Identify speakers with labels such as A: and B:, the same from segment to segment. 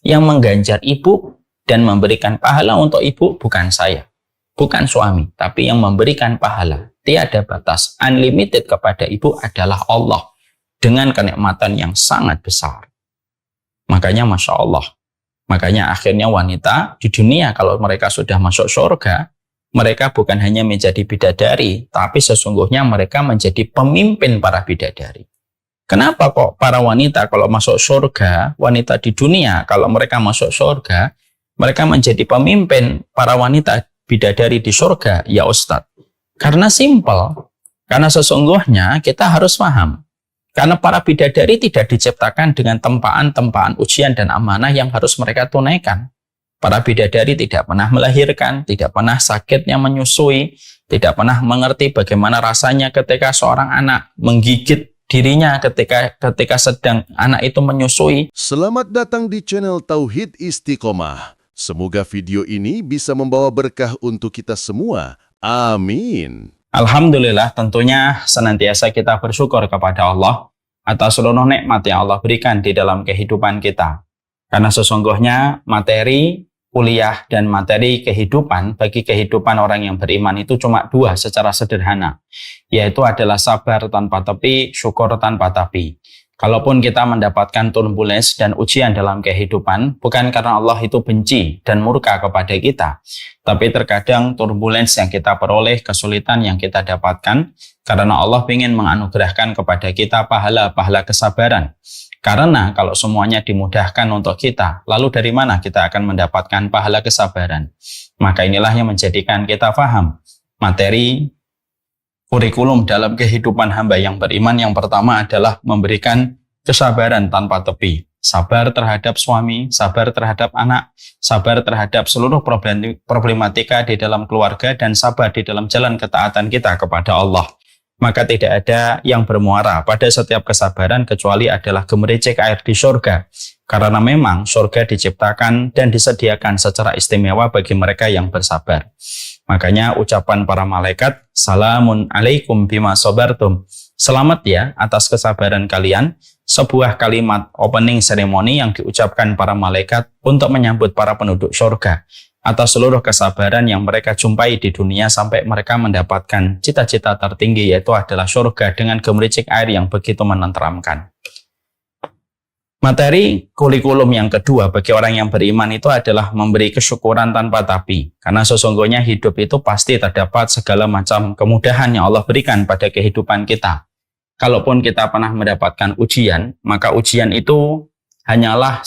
A: Yang mengganjar ibu dan memberikan pahala untuk ibu bukan saya, bukan suami, tapi yang memberikan pahala tiada batas, unlimited kepada ibu adalah Allah dengan kenikmatan yang sangat besar. Makanya Masya Allah, makanya akhirnya wanita di dunia kalau mereka sudah masuk surga, mereka bukan hanya menjadi bidadari, tapi sesungguhnya mereka menjadi pemimpin para bidadari. Kenapa kok para wanita kalau masuk surga, wanita di dunia kalau mereka masuk surga, mereka menjadi pemimpin para wanita bidadari di surga? Ya Ustadz, karena simpel, karena sesungguhnya kita harus paham. Karena para bidadari tidak diciptakan dengan tempaan-tempaan ujian dan amanah yang harus mereka tunaikan. Para bidadari tidak pernah melahirkan, tidak pernah sakitnya menyusui, tidak pernah mengerti bagaimana rasanya ketika seorang anak menggigit dirinya ketika sedang anak itu menyusui.
B: Selamat datang di channel Tauhid Istiqomah. Semoga video ini bisa membawa berkah untuk kita semua. Amin.
A: Alhamdulillah, tentunya senantiasa kita bersyukur kepada Allah atas seluruh nikmat yang Allah berikan di dalam kehidupan kita. Karena sesungguhnya materi kuliah dan materi kehidupan bagi kehidupan orang yang beriman itu cuma dua secara sederhana, yaitu adalah sabar tanpa tepi, syukur tanpa tapi. Kalaupun kita mendapatkan turbulence dan ujian dalam kehidupan, bukan karena Allah itu benci dan murka kepada kita, tapi terkadang turbulence yang kita peroleh, kesulitan yang kita dapatkan, karena Allah ingin menganugerahkan kepada kita pahala-pahala kesabaran. Karena kalau semuanya dimudahkan untuk kita, lalu dari mana kita akan mendapatkan pahala kesabaran? Maka inilah yang menjadikan kita paham materi kurikulum dalam kehidupan hamba yang beriman. Yang pertama adalah memberikan kesabaran tanpa tepi. Sabar terhadap suami, sabar terhadap anak, sabar terhadap seluruh problematika di dalam keluarga, dan sabar di dalam jalan ketaatan kita kepada Allah. Maka tidak ada yang bermuara pada setiap kesabaran kecuali adalah gemericik air di surga. Karena memang surga diciptakan dan disediakan secara istimewa bagi mereka yang bersabar. Makanya ucapan para malaikat, salamun alaikum bima sabartum. Selamat ya atas kesabaran kalian. Sebuah kalimat opening ceremony yang diucapkan para malaikat untuk menyambut para penduduk surga atas seluruh kesabaran yang mereka jumpai di dunia sampai mereka mendapatkan cita-cita tertinggi, yaitu adalah surga dengan gemericik air yang begitu menenteramkan. Materi kurikulum yang kedua bagi orang yang beriman itu adalah memberi kesyukuran tanpa tapi. Karena sesungguhnya hidup itu pasti terdapat segala macam kemudahan yang Allah berikan pada kehidupan kita. Kalaupun kita pernah mendapatkan ujian, maka ujian itu hanyalah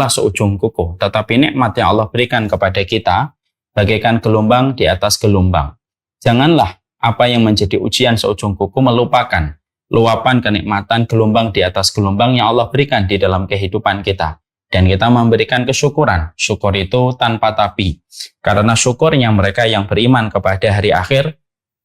A: seujung kuku. Tetapi nikmat yang Allah berikan kepada kita bagaikan gelombang di atas gelombang. Janganlah apa yang menjadi ujian seujung kuku melupakan luapan kenikmatan gelombang di atas gelombang yang Allah berikan di dalam kehidupan kita. Dan kita memberikan kesyukuran. Syukur itu tanpa tapi. Karena syukurnya mereka yang beriman kepada hari akhir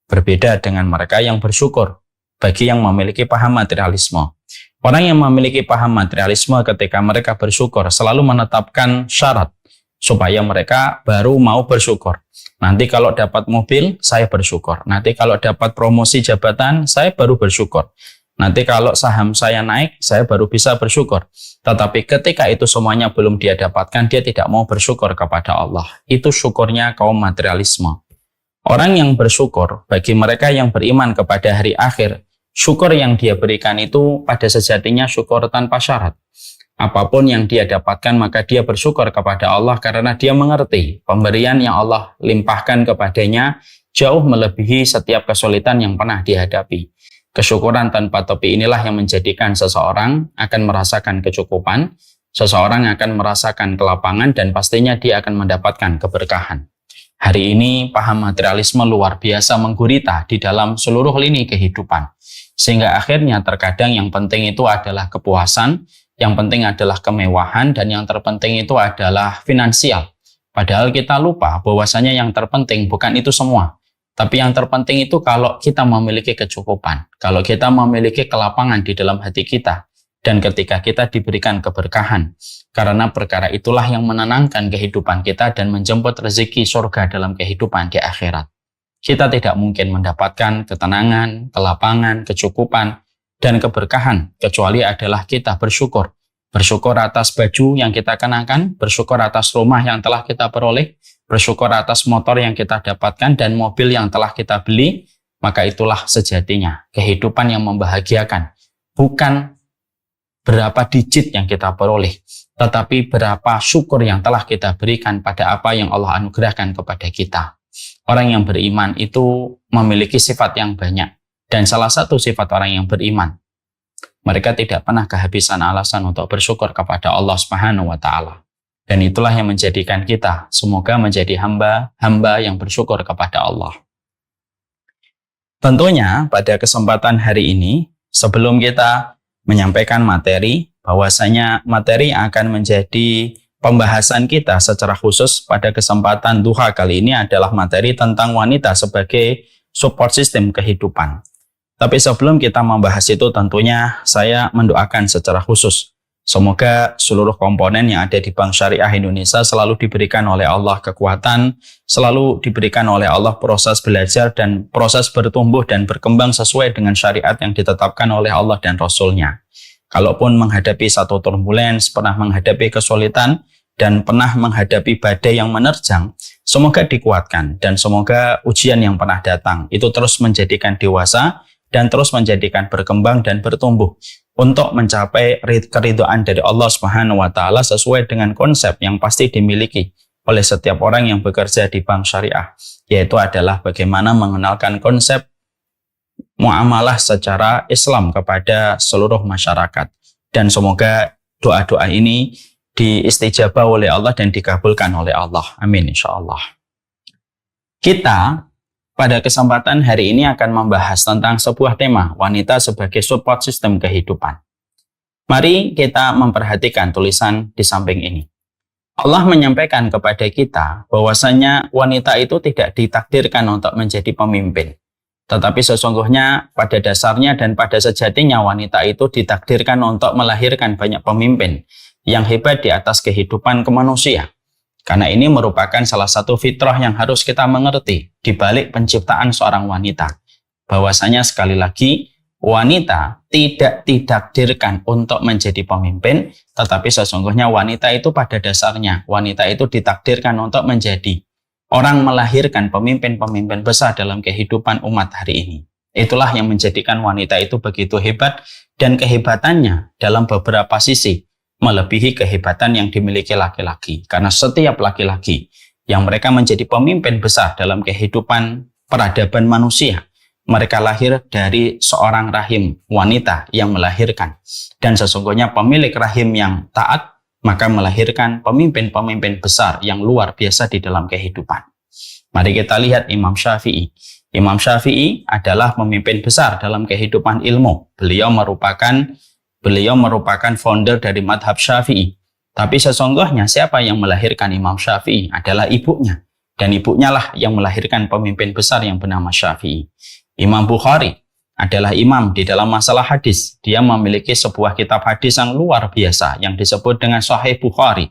A: berbeda dengan mereka yang bersyukur bagi yang memiliki paham materialisme. Orang yang memiliki paham materialisme ketika mereka bersyukur selalu menetapkan syarat supaya mereka baru mau bersyukur. Nanti kalau dapat mobil, saya bersyukur. Nanti kalau dapat promosi jabatan, saya baru bersyukur. Nanti kalau saham saya naik, saya baru bisa bersyukur. Tetapi ketika itu semuanya belum dia dapatkan, dia tidak mau bersyukur kepada Allah. Itu syukurnya kaum materialisme. Orang yang bersyukur, bagi mereka yang beriman kepada hari akhir, syukur yang dia berikan itu pada sejatinya syukur tanpa syarat. Apapun yang dia dapatkan maka dia bersyukur kepada Allah karena dia mengerti pemberian yang Allah limpahkan kepadanya jauh melebihi setiap kesulitan yang pernah dihadapi. Kesyukuran tanpa tepi inilah yang menjadikan seseorang akan merasakan kecukupan, seseorang akan merasakan kelapangan, dan pastinya dia akan mendapatkan keberkahan. Hari ini paham materialisme luar biasa menggurita di dalam seluruh lini kehidupan. Sehingga akhirnya terkadang yang penting itu adalah kepuasan, yang penting adalah kemewahan, dan yang terpenting itu adalah finansial. Padahal kita lupa bahwasanya yang terpenting bukan itu semua. Tapi yang terpenting itu kalau kita memiliki kecukupan, kalau kita memiliki kelapangan di dalam hati kita, dan ketika kita diberikan keberkahan. Karena perkara itulah yang menenangkan kehidupan kita dan menjemput rezeki surga dalam kehidupan di akhirat. Kita tidak mungkin mendapatkan ketenangan, kelapangan, kecukupan, dan keberkahan kecuali adalah kita bersyukur Bersyukur atas baju yang kita kenakan, bersyukur atas rumah yang telah kita peroleh, bersyukur atas motor yang kita dapatkan dan mobil yang telah kita beli, maka itulah sejatinya kehidupan yang membahagiakan. Bukan berapa digit yang kita peroleh, tetapi berapa syukur yang telah kita berikan pada apa yang Allah anugerahkan kepada kita. Orang yang beriman itu memiliki sifat yang banyak, dan salah satu sifat orang yang beriman, mereka tidak pernah kehabisan alasan untuk bersyukur kepada Allah Subhanahu wa Ta'ala. Dan itulah yang menjadikan kita semoga menjadi hamba yang bersyukur kepada Allah. Tentunya pada kesempatan hari ini, sebelum kita menyampaikan materi, bahwasanya materi yang akan menjadi pembahasan kita secara khusus pada kesempatan duha kali ini adalah materi tentang wanita sebagai support system kehidupan. Tapi sebelum kita membahas itu, tentunya saya mendoakan secara khusus semoga seluruh komponen yang ada di Bank Syariah Indonesia selalu diberikan oleh Allah kekuatan, selalu diberikan oleh Allah proses belajar dan proses bertumbuh dan berkembang sesuai dengan syariat yang ditetapkan oleh Allah dan Rasul-Nya. Kalaupun menghadapi satu turbulence, pernah menghadapi kesulitan, dan pernah menghadapi badai yang menerjang, semoga dikuatkan dan semoga ujian yang pernah datang itu terus menjadikan dewasa dan terus menjadikan berkembang dan bertumbuh untuk mencapai keridhaan dari Allah Subhanahu wa Ta'ala sesuai dengan konsep yang pasti dimiliki oleh setiap orang yang bekerja di Bank Syariah, yaitu adalah bagaimana mengenalkan konsep muamalah secara Islam kepada seluruh masyarakat. Dan semoga doa-doa ini diistijabah oleh Allah dan dikabulkan oleh Allah. Amin insyaallah. Kita pada kesempatan hari ini akan membahas tentang sebuah tema, wanita sebagai support system kehidupan. Mari kita memperhatikan tulisan di samping ini. Allah menyampaikan kepada kita bahwasanya wanita itu tidak ditakdirkan untuk menjadi pemimpin. Tetapi sesungguhnya pada dasarnya dan pada sejatinya wanita itu ditakdirkan untuk melahirkan banyak pemimpin yang hebat di atas kehidupan kemanusiaan. Karena ini merupakan salah satu fitrah yang harus kita mengerti di balik penciptaan seorang wanita. Bahwasanya sekali lagi, wanita tidak ditakdirkan untuk menjadi pemimpin, tetapi sesungguhnya wanita itu pada dasarnya, wanita itu ditakdirkan untuk menjadi orang melahirkan pemimpin-pemimpin besar dalam kehidupan umat hari ini. Itulah yang menjadikan wanita itu begitu hebat, dan kehebatannya dalam beberapa sisi melebihi kehebatan yang dimiliki laki-laki. Karena setiap laki-laki yang mereka menjadi pemimpin besar dalam kehidupan peradaban manusia, mereka lahir dari seorang rahim wanita yang melahirkan. Dan sesungguhnya pemilik rahim yang taat, maka melahirkan pemimpin-pemimpin besar yang luar biasa di dalam kehidupan. Mari kita lihat Imam Syafi'i. Imam Syafi'i adalah pemimpin besar dalam kehidupan ilmu. Beliau merupakan founder dari madhab Syafi'i. Tapi sesungguhnya siapa yang melahirkan Imam Syafi'i adalah ibunya. Dan ibunya lah yang melahirkan pemimpin besar yang bernama Syafi'i. Imam Bukhari adalah imam di dalam masalah hadis. Dia memiliki sebuah kitab hadis yang luar biasa yang disebut dengan Sahih Bukhari.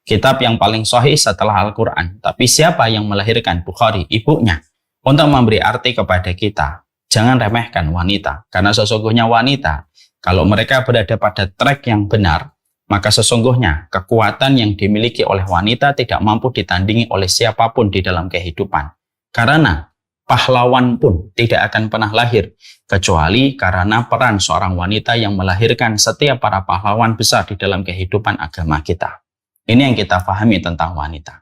A: Kitab yang paling sahih setelah Al-Quran. Tapi siapa yang melahirkan Bukhari? Ibunya. Untuk memberi arti kepada kita, jangan remehkan wanita. Karena sesungguhnya wanita, kalau mereka berada pada track yang benar, maka sesungguhnya kekuatan yang dimiliki oleh wanita tidak mampu ditandingi oleh siapapun di dalam kehidupan. Karena pahlawan pun tidak akan pernah lahir, kecuali karena peran seorang wanita yang melahirkan setiap para pahlawan besar di dalam kehidupan agama kita. Ini yang kita pahami tentang wanita.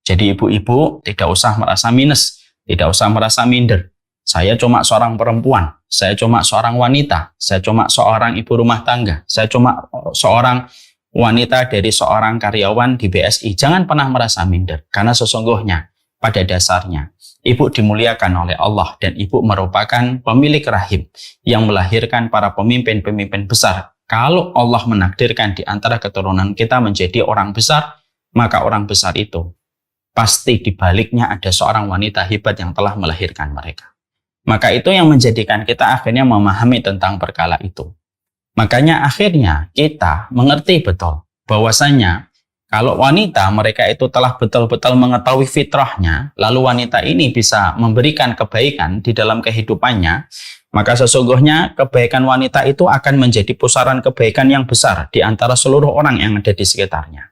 A: Jadi ibu-ibu tidak usah merasa minus, tidak usah merasa minder. Saya cuma seorang perempuan, saya cuma seorang wanita, saya cuma seorang ibu rumah tangga, saya cuma seorang wanita dari seorang karyawan di BSI. Jangan pernah merasa minder, karena sesungguhnya pada dasarnya ibu dimuliakan oleh Allah dan ibu merupakan pemilik rahim yang melahirkan para pemimpin-pemimpin besar. Kalau Allah menakdirkan di antara keturunan kita menjadi orang besar, maka orang besar itu pasti di baliknya ada seorang wanita hebat yang telah melahirkan mereka. Maka itu yang menjadikan kita akhirnya memahami tentang perkara itu. Makanya akhirnya kita mengerti betul bahwasanya Kalau wanita, mereka itu telah betul-betul mengetahui fitrahnya, lalu wanita ini bisa memberikan kebaikan di dalam kehidupannya, maka sesungguhnya kebaikan wanita itu akan menjadi pusaran kebaikan yang besar di antara seluruh orang yang ada di sekitarnya.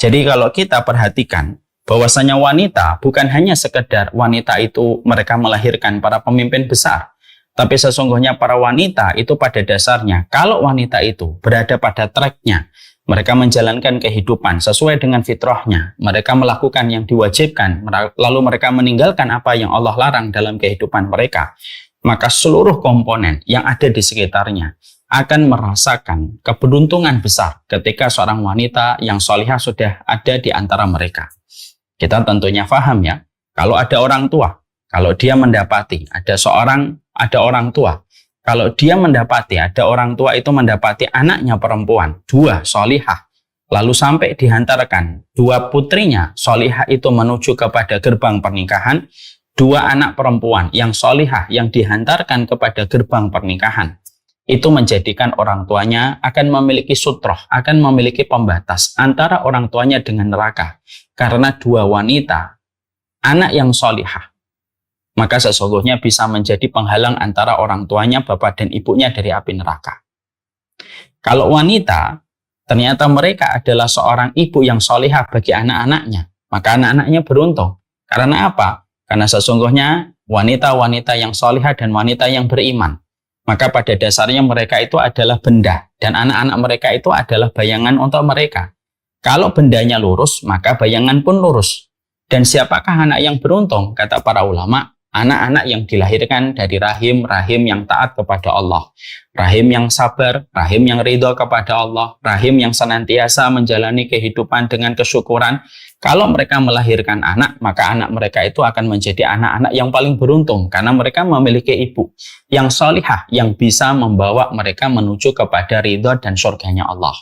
A: Jadi kalau kita perhatikan, bahwasanya wanita bukan hanya sekedar wanita itu mereka melahirkan para pemimpin besar, tapi sesungguhnya para wanita itu pada dasarnya, kalau wanita itu berada pada tracknya, mereka menjalankan kehidupan sesuai dengan fitrahnya. Mereka melakukan yang diwajibkan, lalu mereka meninggalkan apa yang Allah larang dalam kehidupan mereka. Maka seluruh komponen yang ada di sekitarnya akan merasakan keberuntungan besar ketika seorang wanita yang solihah sudah ada di antara mereka. Kita tentunya paham ya, kalau ada orang tua, kalau dia mendapati ada orang tua, kalau dia mendapati ada orang tua itu mendapati anaknya perempuan, 2 solihah, lalu sampai dihantarkan 2 putrinya solihah itu menuju kepada gerbang pernikahan, 2 anak perempuan yang solihah yang dihantarkan kepada gerbang pernikahan, itu menjadikan orang tuanya akan memiliki sutroh, akan memiliki pembatas antara orang tuanya dengan neraka. Karena 2 wanita, anak yang solihah, maka sesungguhnya bisa menjadi penghalang antara orang tuanya, bapak dan ibunya dari api neraka. Kalau wanita, ternyata mereka adalah seorang ibu yang solihah bagi anak-anaknya, maka anak-anaknya beruntung. Karena apa? Karena sesungguhnya wanita-wanita yang solihah dan wanita yang beriman, maka pada dasarnya mereka itu adalah benda, dan anak-anak mereka itu adalah bayangan untuk mereka. Kalau bendanya lurus, maka bayangan pun lurus. Dan siapakah anak yang beruntung? Kata para ulama, anak-anak yang dilahirkan dari rahim yang taat kepada Allah, rahim yang sabar, rahim yang ridho kepada Allah, rahim yang senantiasa menjalani kehidupan dengan kesyukuran. Kalau mereka melahirkan anak, maka anak mereka itu akan menjadi anak-anak yang paling beruntung, karena mereka memiliki ibu yang solihah, yang bisa membawa mereka menuju kepada ridho dan surganya Allah.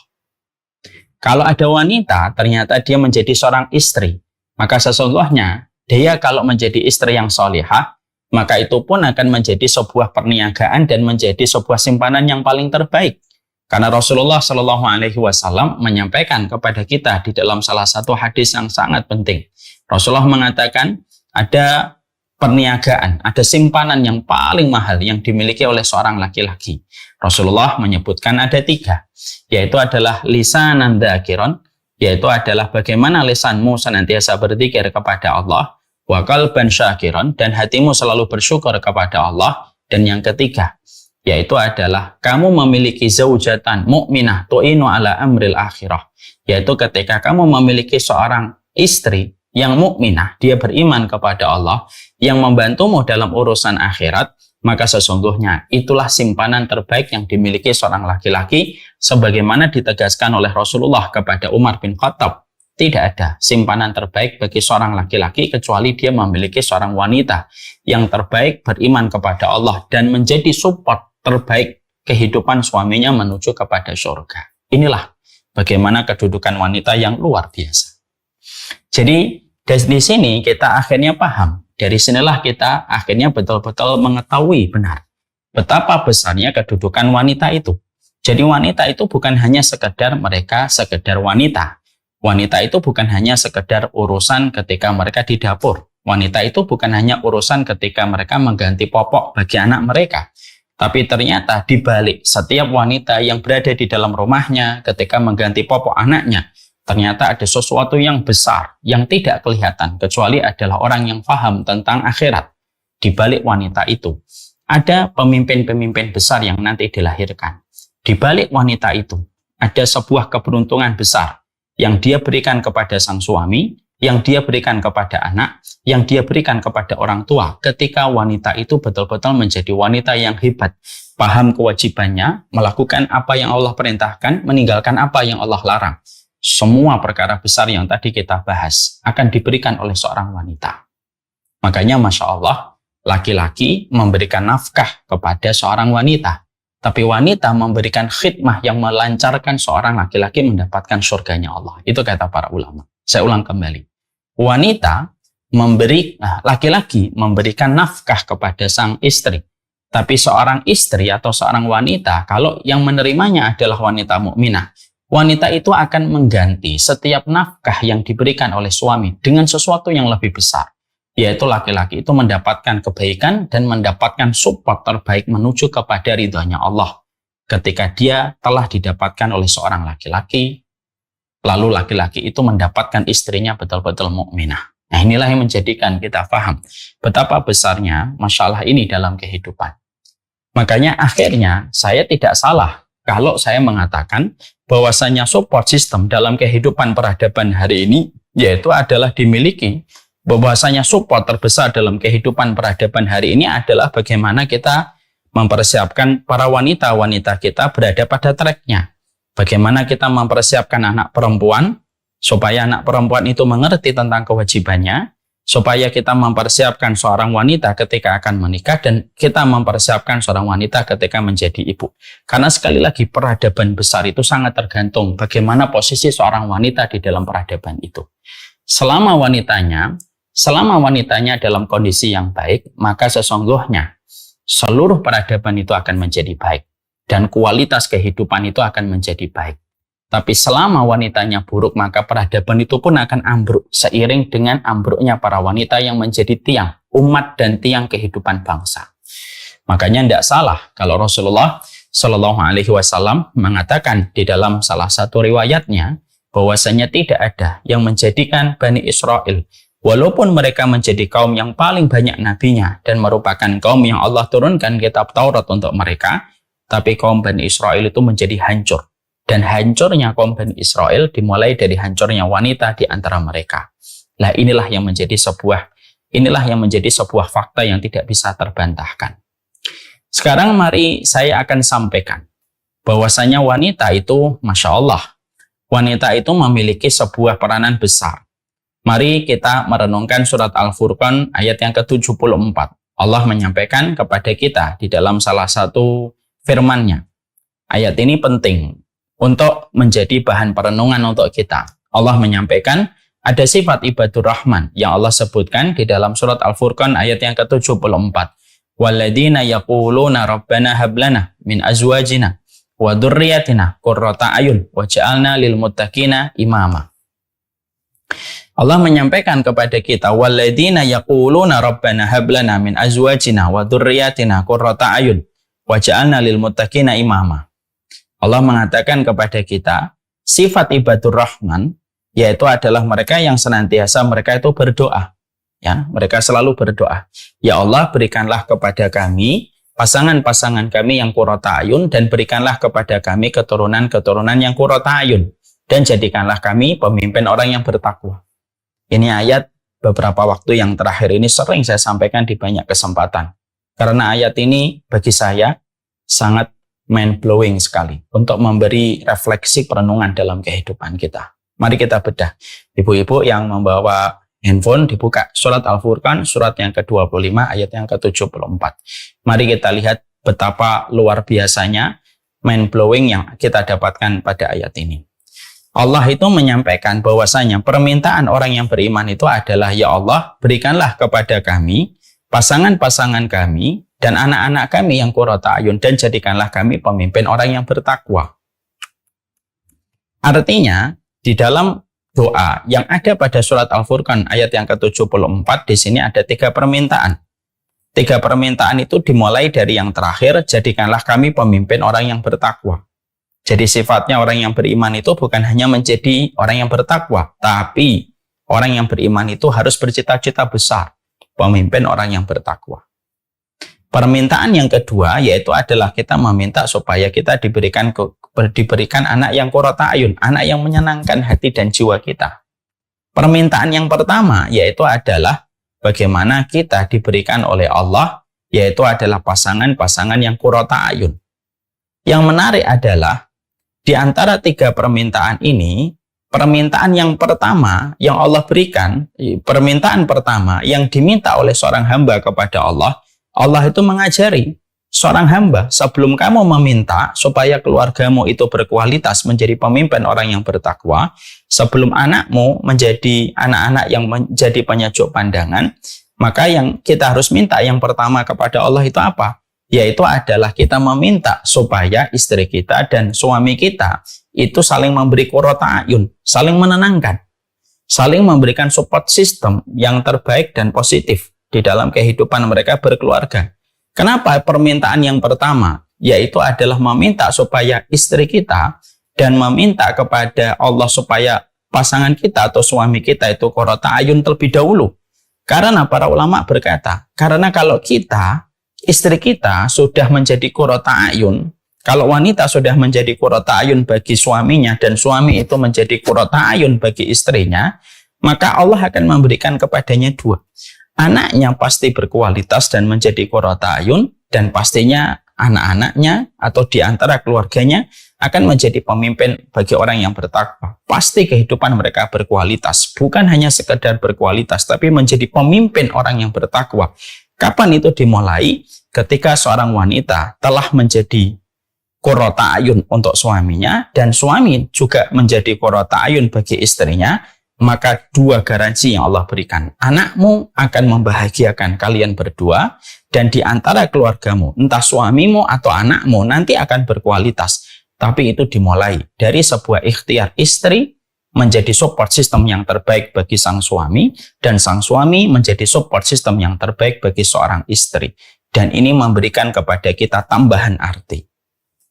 A: Kalau ada wanita, ternyata dia menjadi seorang istri, maka sesungguhnya dia kalau menjadi istri yang solihah, maka itu pun akan menjadi sebuah perniagaan dan menjadi sebuah simpanan yang paling terbaik. Karena Rasulullah Shallallahu Alaihi Wasallam menyampaikan kepada kita di dalam salah satu hadis yang sangat penting. Rasulullah mengatakan ada perniagaan, ada simpanan yang paling mahal yang dimiliki oleh seorang laki-laki. Rasulullah menyebutkan ada 3, yaitu adalah lisanan dzakiron, yaitu adalah bagaimana lisanmu senantiasa berzikir kepada Allah, wa qalban syakiron, dan hatimu selalu bersyukur kepada Allah, dan yang ketiga, yaitu adalah kamu memiliki zaujatan mukminah tu'inu ala amril akhirah, yaitu ketika kamu memiliki seorang istri yang mukminah, dia beriman kepada Allah, yang membantumu dalam urusan akhirat, maka sesungguhnya itulah simpanan terbaik yang dimiliki seorang laki-laki, sebagaimana ditegaskan oleh Rasulullah kepada Umar bin Khattab. Tidak ada simpanan terbaik bagi seorang laki-laki kecuali dia memiliki seorang wanita yang terbaik, beriman kepada Allah, dan menjadi support terbaik kehidupan suaminya menuju kepada surga. Inilah bagaimana kedudukan wanita yang luar biasa. Jadi dari sini kita akhirnya paham. Dari sinilah kita akhirnya betul-betul mengetahui benar betapa besarnya kedudukan wanita itu. Jadi wanita itu bukan hanya sekedar wanita. Wanita itu bukan hanya sekedar urusan ketika mereka di dapur. Wanita itu bukan hanya urusan ketika mereka mengganti popok bagi anak mereka. Tapi ternyata di balik setiap wanita yang berada di dalam rumahnya ketika mengganti popok anaknya, ternyata ada sesuatu yang besar yang tidak kelihatan kecuali adalah orang yang paham tentang akhirat. Di balik wanita itu ada pemimpin-pemimpin besar yang nanti dilahirkan. Di balik wanita itu ada sebuah keberuntungan besar yang dia berikan kepada sang suami, yang dia berikan kepada anak, yang dia berikan kepada orang tua ketika wanita itu betul-betul menjadi wanita yang hebat, paham kewajibannya, melakukan apa yang Allah perintahkan, meninggalkan apa yang Allah larang. Semua perkara besar yang tadi kita bahas akan diberikan oleh seorang wanita. Makanya Masya Allah, laki-laki memberikan nafkah kepada seorang wanita. Tapi wanita memberikan khidmah yang melancarkan seorang laki-laki mendapatkan surganya Allah. Itu kata para ulama. Saya ulang kembali. Laki-laki memberikan nafkah kepada sang istri. Tapi seorang istri atau seorang wanita, kalau yang menerimanya adalah wanita mukminah, wanita itu akan mengganti setiap nafkah yang diberikan oleh suami dengan sesuatu yang lebih besar, yaitu laki-laki itu mendapatkan kebaikan dan mendapatkan support terbaik menuju kepada ridhonya Allah ketika dia telah didapatkan oleh seorang laki-laki, lalu laki-laki itu mendapatkan istrinya betul-betul mukminah. Nah, inilah yang menjadikan kita paham betapa besarnya masalah ini dalam kehidupan. Makanya akhirnya saya tidak salah kalau saya mengatakan bahwasanya support system dalam kehidupan peradaban hari ini yaitu adalah dimiliki, bahwasanya support terbesar dalam kehidupan peradaban hari ini adalah bagaimana kita mempersiapkan para wanita-wanita kita berada pada tracknya. Bagaimana kita mempersiapkan anak perempuan supaya anak perempuan itu mengerti tentang kewajibannya, supaya kita mempersiapkan seorang wanita ketika akan menikah dan kita mempersiapkan seorang wanita ketika menjadi ibu. Karena sekali lagi peradaban besar itu sangat tergantung bagaimana posisi seorang wanita di dalam peradaban itu. Selama wanitanya dalam kondisi yang baik, maka sesungguhnya seluruh peradaban itu akan menjadi baik dan kualitas kehidupan itu akan menjadi baik. Tapi selama wanitanya buruk, maka peradaban itu pun akan ambruk seiring dengan ambruknya para wanita yang menjadi tiang umat dan tiang kehidupan bangsa. Makanya tidak salah kalau Rasulullah Shallallahu Alaihi Wasallam mengatakan di dalam salah satu riwayatnya bahwasanya tidak ada yang menjadikan Bani Israel, walaupun mereka menjadi kaum yang paling banyak nabinya dan merupakan kaum yang Allah turunkan kitab Taurat untuk mereka, tapi kaum Bani Israel itu menjadi hancur. Dan hancurnya kaum Bani Israel dimulai dari hancurnya wanita di antara mereka. Nah, inilah yang menjadi sebuah fakta yang tidak bisa terbantahkan. Sekarang mari saya akan sampaikan bahwasanya wanita itu, Masya Allah, wanita itu memiliki sebuah peranan besar. Mari kita merenungkan surat Al-Furqan ayat yang ke-74. Allah menyampaikan kepada kita di dalam salah satu firman-Nya. Ayat ini penting untuk menjadi bahan perenungan untuk kita. Allah menyampaikan ada sifat ibadur rahman yang Allah sebutkan di dalam surat Al-Furqan ayat yang ke-74. Walladzina yaquluna rabbana hablana min azwajina wa dzurriyyatina qurrata ayun waj'alna lil muttaqina imama. Allah menyampaikan kepada kita walladzina yaquluna rabbana hablana min azwajina wa dzurriyyatina qurrata ayun waj'alna lil muttaqina imama. Allah mengatakan kepada kita, sifat ibadur rahman, yaitu adalah mereka yang senantiasa mereka itu berdoa. Ya, mereka selalu berdoa. Ya Allah, berikanlah kepada kami pasangan-pasangan kami yang qurrata ayun dan berikanlah kepada kami keturunan-keturunan yang qurrata ayun dan jadikanlah kami pemimpin orang yang bertakwa. Ini ayat beberapa waktu yang terakhir ini sering saya sampaikan di banyak kesempatan. Karena ayat ini bagi saya sangat mind-blowing sekali untuk memberi refleksi perenungan dalam kehidupan kita. Mari kita bedah. Ibu-ibu yang membawa handphone dibuka surat Al-Furqan, surat yang ke-25 ayat yang ke-74. Mari kita lihat betapa luar biasanya mind-blowing yang kita dapatkan pada ayat ini. Allah itu menyampaikan bahwasanya permintaan orang yang beriman itu adalah, ya Allah, berikanlah kepada kami pasangan-pasangan kami dan anak-anak kami yang qurrata ayun dan jadikanlah kami pemimpin orang yang bertakwa. Artinya, di dalam doa yang ada pada surat Al-Furqan ayat yang ke-74 di sini ada 3 permintaan. 3 permintaan itu dimulai dari yang terakhir, jadikanlah kami pemimpin orang yang bertakwa. Jadi sifatnya orang yang beriman itu bukan hanya menjadi orang yang bertakwa, tapi orang yang beriman itu harus bercita-cita besar, pemimpin orang yang bertakwa. Permintaan yang kedua yaitu adalah kita meminta supaya kita diberikan anak yang qurrata ayun, anak yang menyenangkan hati dan jiwa kita. Permintaan yang pertama yaitu adalah bagaimana kita diberikan oleh Allah, yaitu adalah pasangan-pasangan yang qurrata ayun. Yang menarik adalah di antara 3 permintaan ini, permintaan yang pertama yang Allah berikan, permintaan pertama yang diminta oleh seorang hamba kepada Allah, Allah itu mengajari seorang hamba, sebelum kamu meminta supaya keluargamu itu berkualitas menjadi pemimpin orang yang bertakwa, sebelum anakmu menjadi anak-anak yang menjadi penyejuk pandangan, maka yang kita harus minta yang pertama kepada Allah itu apa? Yaitu adalah kita meminta supaya istri kita dan suami kita itu saling memberi qurrata ayun, saling menenangkan, saling memberikan support system yang terbaik dan positif di dalam kehidupan mereka berkeluarga. Kenapa? Permintaan yang pertama yaitu adalah meminta supaya istri kita dan meminta kepada Allah supaya pasangan kita atau suami kita itu qurrata ayun terlebih dahulu. Karena para ulama berkata, karena kalau kita, istri kita sudah menjadi qurrata ayun, kalau wanita sudah menjadi qurrata ayun bagi suaminya dan suami itu menjadi qurrata ayun bagi istrinya, maka Allah akan memberikan kepadanya dua. Anaknya pasti berkualitas dan menjadi qurrata ayun, dan pastinya anak-anaknya atau di antara keluarganya akan menjadi pemimpin bagi orang yang bertakwa. Pasti kehidupan mereka berkualitas, bukan hanya sekedar berkualitas, tapi menjadi pemimpin orang yang bertakwa. Kapan itu dimulai? Ketika seorang wanita telah menjadi qurrata ayun untuk suaminya, dan suami juga menjadi qurrata ayun bagi istrinya, maka dua garansi yang Allah berikan. Anakmu akan membahagiakan kalian berdua, dan di antara keluargamu, entah suamimu atau anakmu, nanti akan berkualitas. Tapi itu dimulai dari sebuah ikhtiar istri menjadi support system yang terbaik bagi sang suami, dan sang suami menjadi support system yang terbaik bagi seorang istri. Dan ini memberikan kepada kita tambahan arti.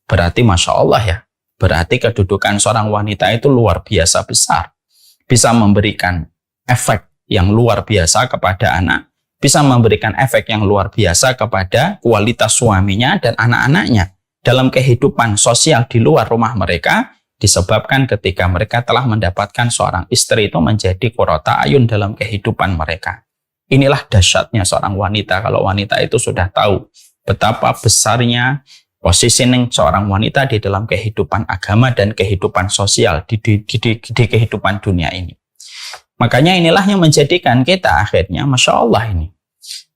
A: Berarti Masya Allah ya, berarti kedudukan seorang wanita itu luar biasa besar. Bisa memberikan efek yang luar biasa kepada anak, bisa memberikan efek yang luar biasa kepada kualitas suaminya dan anak-anaknya dalam kehidupan sosial di luar rumah mereka, disebabkan ketika mereka telah mendapatkan seorang istri itu menjadi qurrata ayun dalam kehidupan mereka. Inilah dahsyatnya seorang wanita, kalau wanita itu sudah tahu betapa besarnya positioning seorang wanita di dalam kehidupan agama dan kehidupan sosial di kehidupan dunia ini. Makanya inilah yang menjadikan kita akhirnya, Masya Allah ini.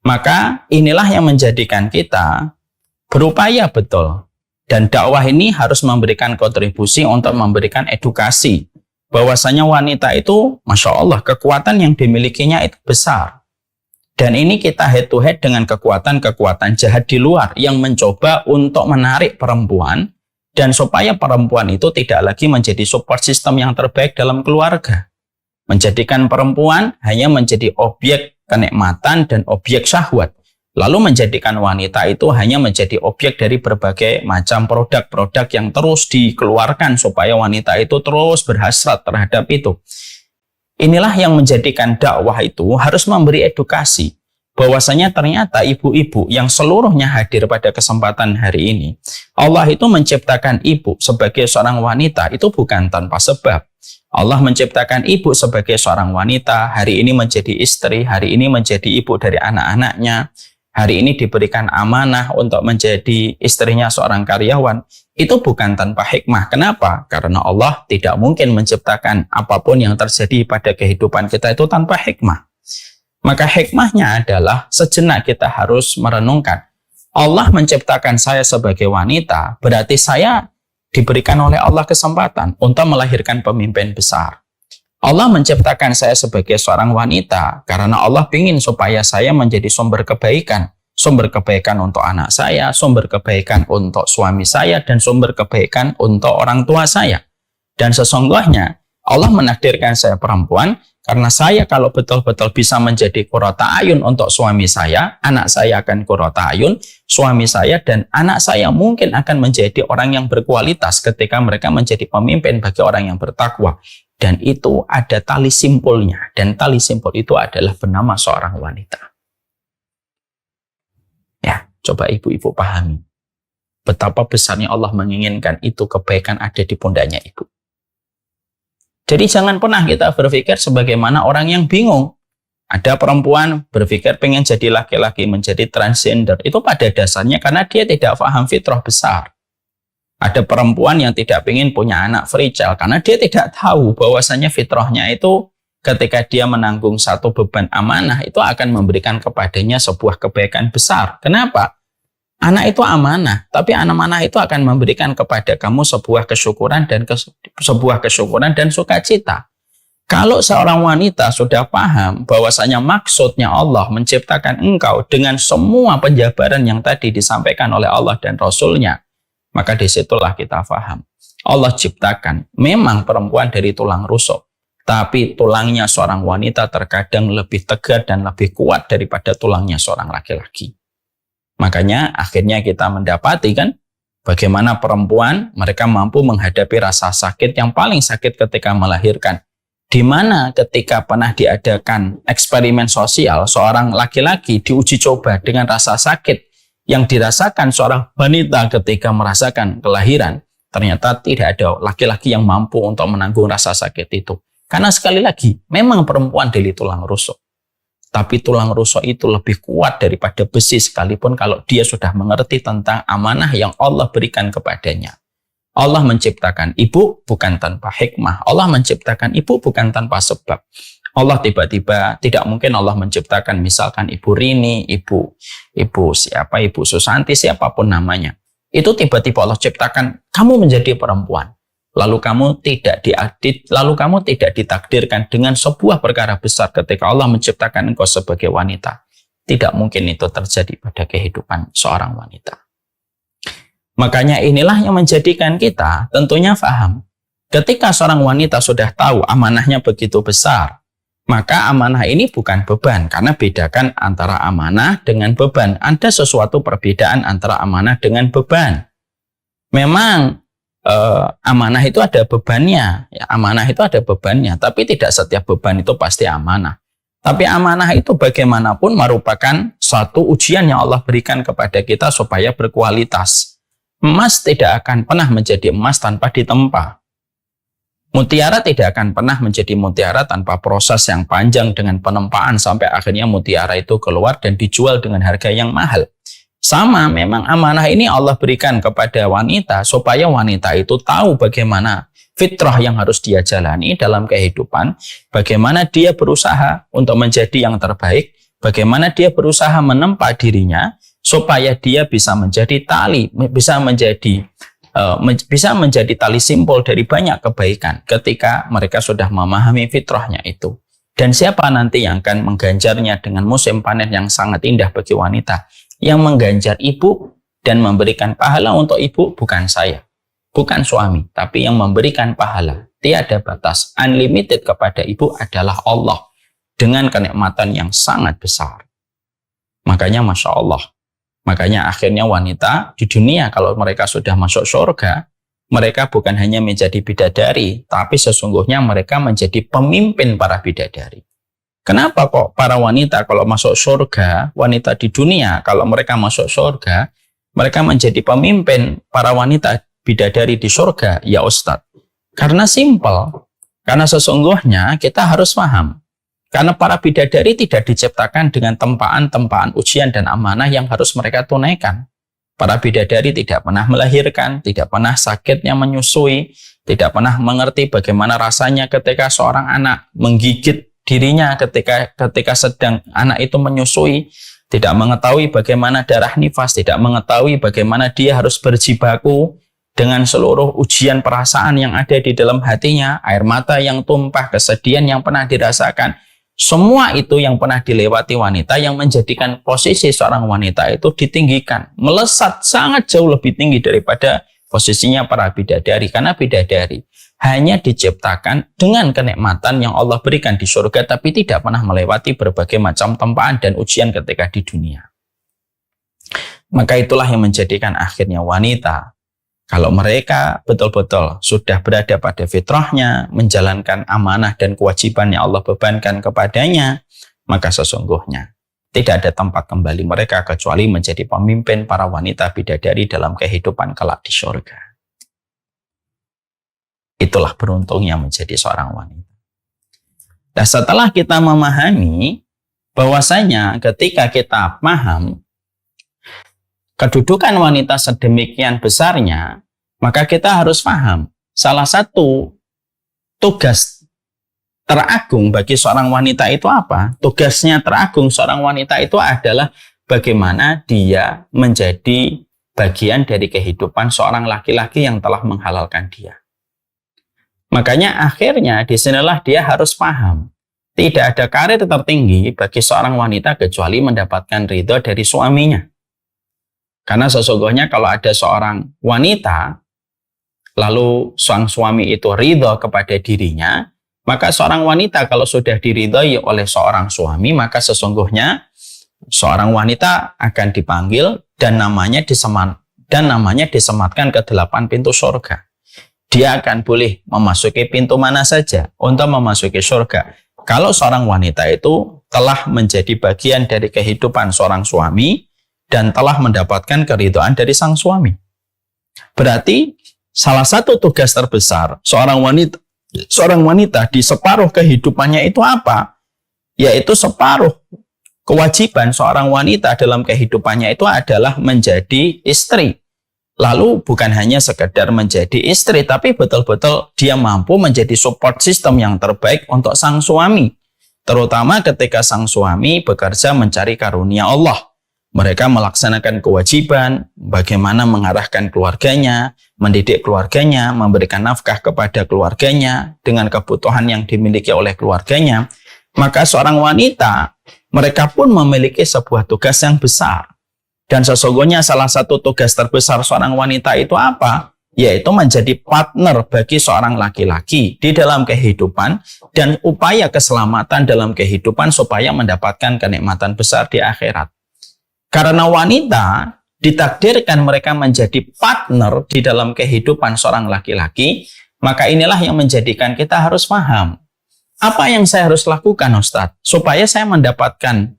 A: Maka inilah yang menjadikan kita berupaya betul. Dan dakwah ini harus memberikan kontribusi untuk memberikan edukasi. Bahwasanya wanita itu, Masya Allah, kekuatan yang dimilikinya itu besar. Dan ini kita head to head dengan kekuatan-kekuatan jahat di luar yang mencoba untuk menarik perempuan, dan supaya perempuan itu tidak lagi menjadi support system yang terbaik dalam keluarga. Menjadikan perempuan hanya menjadi objek kenikmatan dan objek syahwat. Lalu menjadikan wanita itu hanya menjadi objek dari berbagai macam produk-produk yang terus dikeluarkan supaya wanita itu terus berhasrat terhadap itu. Inilah yang menjadikan dakwah itu harus memberi edukasi. Bahwasanya ternyata ibu-ibu yang seluruhnya hadir pada kesempatan hari ini, Allah itu menciptakan ibu sebagai seorang wanita itu bukan tanpa sebab. Allah menciptakan ibu sebagai seorang wanita, hari ini menjadi istri, hari ini menjadi ibu dari anak-anaknya, hari ini diberikan amanah untuk menjadi istrinya seorang karyawan. Itu bukan tanpa hikmah. Kenapa? Karena Allah tidak mungkin menciptakan apapun yang terjadi pada kehidupan kita itu tanpa hikmah. Maka hikmahnya adalah sejenak kita harus merenungkan. Allah menciptakan saya sebagai wanita, berarti saya diberikan oleh Allah kesempatan untuk melahirkan pemimpin besar. Allah menciptakan saya sebagai seorang wanita karena Allah ingin supaya saya menjadi sumber kebaikan. Sumber kebaikan untuk anak saya, sumber kebaikan untuk suami saya, dan sumber kebaikan untuk orang tua saya. Dan sesungguhnya Allah menakdirkan saya perempuan karena saya kalau betul-betul bisa menjadi qurrata ayun untuk suami saya, anak saya akan qurrata ayun, suami saya dan anak saya mungkin akan menjadi orang yang berkualitas ketika mereka menjadi pemimpin bagi orang yang bertakwa. Dan itu ada tali simpulnya, dan tali simpul itu adalah bernama seorang wanita. Ya, coba ibu-ibu pahami betapa besarnya Allah menginginkan itu kebaikan ada di pundaknya ibu. Jadi jangan pernah kita berpikir sebagaimana orang yang bingung. Ada perempuan berpikir pengen jadi laki-laki, menjadi transgender. Itu pada dasarnya karena dia tidak paham fitrah besar. Ada perempuan yang tidak ingin punya anak free child karena dia tidak tahu bahwasanya fitrahnya itu ketika dia menanggung satu beban amanah itu akan memberikan kepadanya sebuah kebaikan besar. Kenapa? Anak itu amanah, tapi amanah itu akan memberikan kepada kamu sebuah kesyukuran dan sukacita. Kalau seorang wanita sudah paham bahwasanya maksudnya Allah menciptakan engkau dengan semua penjabaran yang tadi disampaikan oleh Allah dan Rasul-Nya, maka disitulah kita paham. Allah ciptakan memang perempuan dari tulang rusuk, tapi tulangnya seorang wanita terkadang lebih tegar dan lebih kuat daripada tulangnya seorang laki-laki. Makanya akhirnya kita mendapati kan bagaimana perempuan mereka mampu menghadapi rasa sakit yang paling sakit ketika melahirkan. Di mana ketika pernah diadakan eksperimen sosial, seorang laki-laki diuji coba dengan rasa sakit yang dirasakan seorang wanita ketika merasakan kelahiran. Ternyata tidak ada laki-laki yang mampu untuk menanggung rasa sakit itu. Karena sekali lagi, memang perempuan dari tulang rusuk. Tapi tulang rusuk itu lebih kuat daripada besi sekalipun kalau dia sudah mengerti tentang amanah yang Allah berikan kepadanya. Allah menciptakan ibu bukan tanpa hikmah. Allah menciptakan ibu bukan tanpa sebab. Allah tiba-tiba tidak mungkin Allah menciptakan misalkan Ibu Rini, Ibu Susanti, siapapun namanya. Itu tiba-tiba Allah ciptakan kamu menjadi perempuan. Lalu kamu tidak ditakdirkan dengan sebuah perkara besar ketika Allah menciptakan engkau sebagai wanita. Tidak mungkin itu terjadi pada kehidupan seorang wanita. Makanya inilah yang menjadikan kita tentunya paham. Ketika seorang wanita sudah tahu amanahnya begitu besar, maka amanah ini bukan beban. Karena bedakan antara amanah dengan beban. Ada sesuatu perbedaan antara amanah dengan beban. Memang amanah itu ada bebannya, ya, amanah itu ada bebannya, tapi tidak setiap beban itu pasti amanah. Tapi amanah itu bagaimanapun merupakan suatu ujian yang Allah berikan kepada kita supaya berkualitas. Emas tidak akan pernah menjadi emas tanpa ditempa. Mutiara tidak akan pernah menjadi mutiara tanpa proses yang panjang dengan penempaan sampai akhirnya mutiara itu keluar dan dijual dengan harga yang mahal. Sama, memang amanah ini Allah berikan kepada wanita supaya wanita itu tahu bagaimana fitrah yang harus dia jalani dalam kehidupan, bagaimana dia berusaha untuk menjadi yang terbaik, bagaimana dia berusaha menempa dirinya supaya dia bisa menjadi tali simpul dari banyak kebaikan ketika mereka sudah memahami fitrahnya itu. Dan siapa nanti yang akan mengganjarnya dengan musim panen yang sangat indah bagi wanita? Yang mengganjar ibu dan memberikan pahala untuk ibu bukan saya, bukan suami, tapi yang memberikan pahala tiada batas, unlimited kepada ibu adalah Allah dengan kenikmatan yang sangat besar. Makanya Masya Allah, makanya akhirnya wanita di dunia kalau mereka sudah masuk surga, mereka bukan hanya menjadi bidadari, tapi sesungguhnya mereka menjadi pemimpin para bidadari. Kenapa kok para wanita kalau masuk surga, wanita di dunia kalau mereka masuk surga, mereka menjadi pemimpin para wanita bidadari di surga? Ya Ustadz, karena simpel, karena sesungguhnya kita harus paham. Karena para bidadari tidak diciptakan dengan tempaan-tempaan ujian dan amanah yang harus mereka tunaikan. Para bidadari tidak pernah melahirkan, tidak pernah sakitnya menyusui, tidak pernah mengerti bagaimana rasanya ketika seorang anak menggigit dirinya ketika sedang anak itu menyusui, tidak mengetahui bagaimana darah nifas, tidak mengetahui bagaimana dia harus berjibaku dengan seluruh ujian perasaan yang ada di dalam hatinya, air mata yang tumpah, kesedihan yang pernah dirasakan. Semua itu yang pernah dilewati wanita yang menjadikan posisi seorang wanita itu ditinggikan, melesat sangat jauh lebih tinggi daripada posisinya para bidadari. Karena bidadari hanya diciptakan dengan kenikmatan yang Allah berikan di surga, tapi tidak pernah melewati berbagai macam tempaan dan ujian ketika di dunia. Maka itulah yang menjadikan akhirnya wanita, kalau mereka betul-betul sudah berada pada fitrahnya, menjalankan amanah dan kewajiban yang Allah bebankan kepadanya, maka sesungguhnya tidak ada tempat kembali mereka kecuali menjadi pemimpin para wanita bidadari dalam kehidupan kelak di surga. Itulah beruntungnya menjadi seorang wanita. Nah, setelah kita memahami bahwasanya ketika kita paham kedudukan wanita sedemikian besarnya, maka kita harus paham salah satu tugas teragung bagi seorang wanita itu apa? Tugasnya teragung seorang wanita itu adalah bagaimana dia menjadi bagian dari kehidupan seorang laki-laki yang telah menghalalkan dia. Makanya akhirnya disinilah dia harus paham. Tidak ada karir tertinggi bagi seorang wanita kecuali mendapatkan ridho dari suaminya. Karena sesungguhnya kalau ada seorang wanita lalu sang suami itu ridho kepada dirinya, maka seorang wanita kalau sudah diridhoi oleh seorang suami, maka sesungguhnya seorang wanita akan dipanggil dan namanya disematkan ke 8 pintu surga. Dia akan boleh memasuki pintu mana saja untuk memasuki surga. Kalau seorang wanita itu telah menjadi bagian dari kehidupan seorang suami dan telah mendapatkan keridhaan dari sang suami. Berarti salah satu tugas terbesar seorang wanita di separuh kehidupannya itu apa? Yaitu separuh kewajiban seorang wanita dalam kehidupannya itu adalah menjadi istri. Lalu bukan hanya sekedar menjadi istri, tapi betul-betul dia mampu menjadi support system yang terbaik untuk sang suami. Terutama ketika sang suami bekerja mencari karunia Allah. Mereka melaksanakan kewajiban, bagaimana mengarahkan keluarganya, mendidik keluarganya, memberikan nafkah kepada keluarganya, dengan kebutuhan yang dimiliki oleh keluarganya. Maka seorang wanita, mereka pun memiliki sebuah tugas yang besar. Dan sesungguhnya salah satu tugas terbesar seorang wanita itu apa? Yaitu menjadi partner bagi seorang laki-laki di dalam kehidupan dan upaya keselamatan dalam kehidupan supaya mendapatkan kenikmatan besar di akhirat. Karena wanita ditakdirkan mereka menjadi partner di dalam kehidupan seorang laki-laki, maka inilah yang menjadikan kita harus paham. Apa yang saya harus lakukan, Ustadz? Supaya saya mendapatkan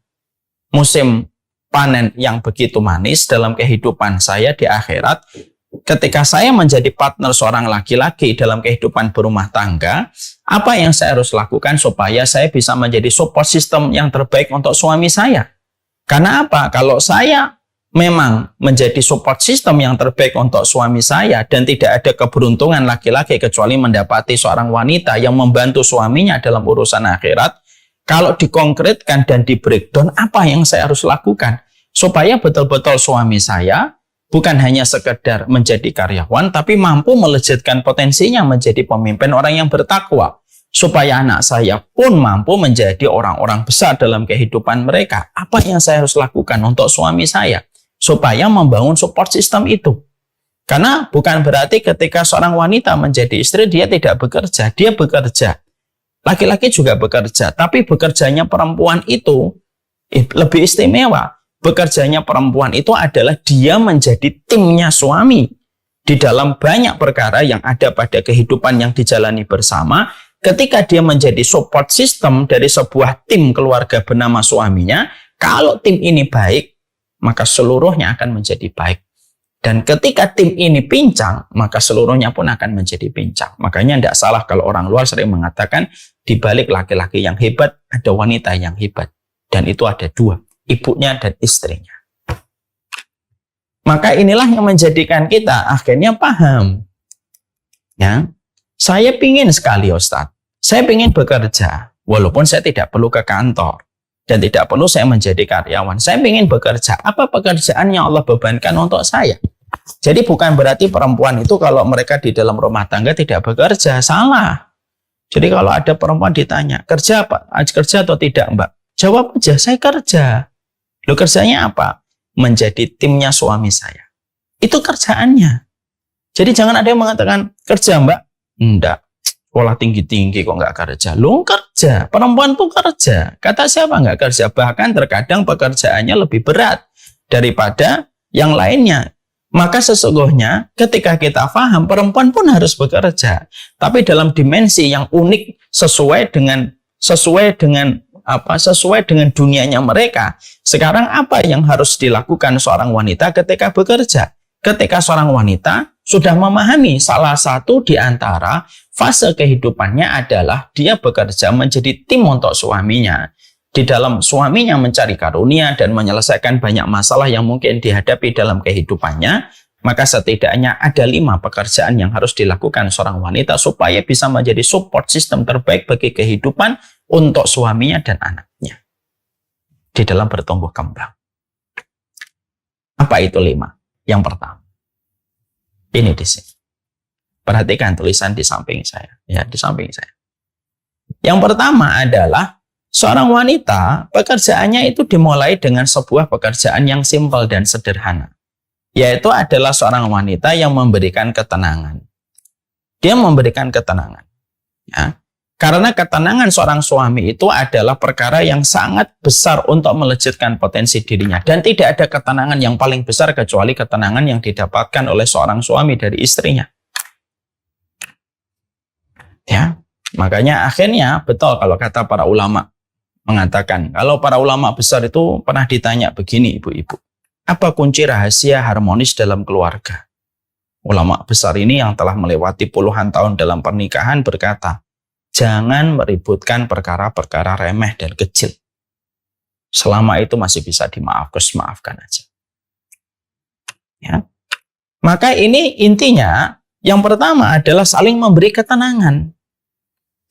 A: musim panen yang begitu manis dalam kehidupan saya di akhirat. Ketika saya menjadi partner seorang laki-laki dalam kehidupan berumah tangga, apa yang saya harus lakukan supaya saya bisa menjadi support system yang terbaik untuk suami saya? Karena apa? Kalau saya memang menjadi support system yang terbaik untuk suami saya dan tidak ada keberuntungan laki-laki kecuali mendapati seorang wanita yang membantu suaminya dalam urusan akhirat, kalau dikonkretkan dan di breakdown, apa yang saya harus lakukan? Supaya betul-betul suami saya bukan hanya sekedar menjadi karyawan, tapi mampu melejitkan potensinya menjadi pemimpin orang yang bertakwa. Supaya anak saya pun mampu menjadi orang-orang besar dalam kehidupan mereka. Apa yang saya harus lakukan untuk suami saya? Supaya membangun support system itu. Karena bukan berarti ketika seorang wanita menjadi istri, dia tidak bekerja. Dia bekerja. Laki-laki juga bekerja, tapi bekerjanya perempuan itu lebih istimewa. Bekerjanya perempuan itu adalah dia menjadi timnya suami. Di dalam banyak perkara yang ada pada kehidupan yang dijalani bersama, ketika dia menjadi support system dari sebuah tim keluarga bernama suaminya, kalau tim ini baik, maka seluruhnya akan menjadi baik. Dan ketika tim ini pincang, maka seluruhnya pun akan menjadi pincang. Makanya tidak salah kalau orang luar sering mengatakan, di balik laki-laki yang hebat, ada wanita yang hebat. Dan itu ada dua, ibunya dan istrinya. Maka inilah yang menjadikan kita akhirnya paham. Ya, saya pingin sekali Ustadz, saya pingin bekerja, walaupun saya tidak perlu ke kantor. Dan tidak perlu saya menjadi karyawan. Saya ingin bekerja. Apa pekerjaan yang Allah bebankan untuk saya? Jadi bukan berarti perempuan itu kalau mereka di dalam rumah tangga tidak bekerja. Salah. Jadi kalau ada perempuan ditanya, kerja apa? Kerja atau tidak, Mbak? Jawab aja, saya kerja. Loh, kerjanya apa? Menjadi timnya suami saya. Itu kerjaannya. Jadi jangan ada yang mengatakan, kerja, Mbak? Enggak. Sekolah tinggi-tinggi kok nggak kerja. Lu kerja, perempuan tuh kerja. Kata siapa nggak kerja? Bahkan terkadang pekerjaannya lebih berat daripada yang lainnya. Maka sesungguhnya ketika kita paham, perempuan pun harus bekerja. Tapi dalam dimensi yang unik sesuai dengan dunianya mereka. Sekarang apa yang harus dilakukan seorang wanita ketika bekerja? Ketika seorang wanita sudah memahami salah satu di antara fase kehidupannya adalah dia bekerja menjadi tim untuk suaminya. Di dalam suaminya mencari karunia dan menyelesaikan banyak masalah yang mungkin dihadapi dalam kehidupannya, maka setidaknya ada 5 pekerjaan yang harus dilakukan seorang wanita supaya bisa menjadi support system terbaik bagi kehidupan untuk suaminya dan anaknya di dalam bertumbuh kembang. Apa itu 5? Yang pertama, ini di sini. Perhatikan tulisan di samping saya. Ya, di samping saya. Yang pertama adalah seorang wanita, pekerjaannya itu dimulai dengan sebuah pekerjaan yang simpel dan sederhana. Yaitu adalah seorang wanita yang memberikan ketenangan. Dia memberikan ketenangan. Ya. Karena ketenangan seorang suami itu adalah perkara yang sangat besar untuk melejitkan potensi dirinya. Dan tidak ada ketenangan yang paling besar kecuali ketenangan yang didapatkan oleh seorang suami dari istrinya. Ya, makanya akhirnya betul kalau kata para ulama mengatakan, kalau para ulama besar itu pernah ditanya begini ibu-ibu, apa kunci rahasia harmonis dalam keluarga? Ulama besar ini yang telah melewati puluhan tahun dalam pernikahan berkata, jangan meributkan perkara-perkara remeh dan kecil. Selama itu masih bisa dimaafkan aja. Ya. Maka ini intinya, yang pertama adalah saling memberi ketenangan.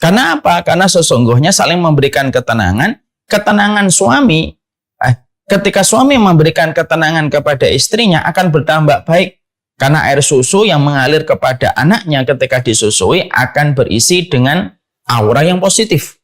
A: Karena apa? Karena sesungguhnya saling memberikan ketenangan, ketenangan suami, ketika suami memberikan ketenangan kepada istrinya akan bertambah baik. Karena air susu yang mengalir kepada anaknya ketika disusui akan berisi dengan aura yang positif.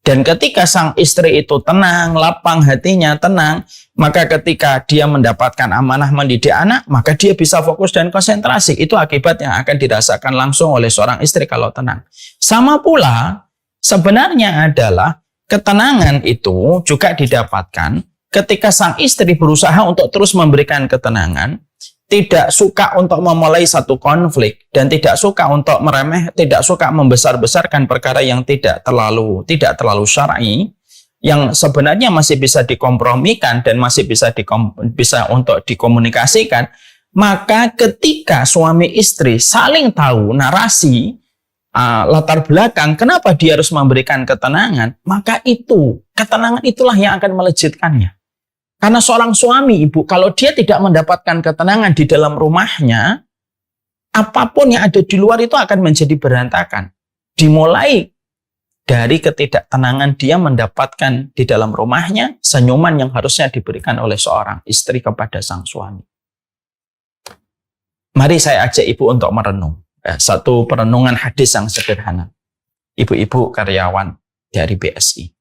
A: Dan ketika sang istri itu tenang, lapang hatinya, tenang, maka ketika dia mendapatkan amanah mendidik anak, maka dia bisa fokus dan konsentrasi. Itu akibat yang akan dirasakan langsung oleh seorang istri kalau tenang. Sama pula, sebenarnya adalah ketenangan itu juga didapatkan ketika sang istri berusaha untuk terus memberikan ketenangan, tidak suka untuk memulai satu konflik dan tidak suka untuk tidak suka membesar-besarkan perkara yang tidak terlalu syar'i, yang sebenarnya masih bisa dikompromikan dan masih bisa untuk dikomunikasikan. Maka ketika suami istri saling tahu narasi latar belakang kenapa dia harus memberikan ketenangan, maka ketenangan itulah yang akan melejitkannya. Karena seorang suami, ibu, kalau dia tidak mendapatkan ketenangan di dalam rumahnya, apapun yang ada di luar itu akan menjadi berantakan. Dimulai dari ketidaktenangan dia mendapatkan di dalam rumahnya senyuman yang harusnya diberikan oleh seorang istri kepada sang suami. Mari saya ajak ibu untuk merenung. Satu perenungan hadis yang sederhana. Ibu-ibu karyawan dari BSI.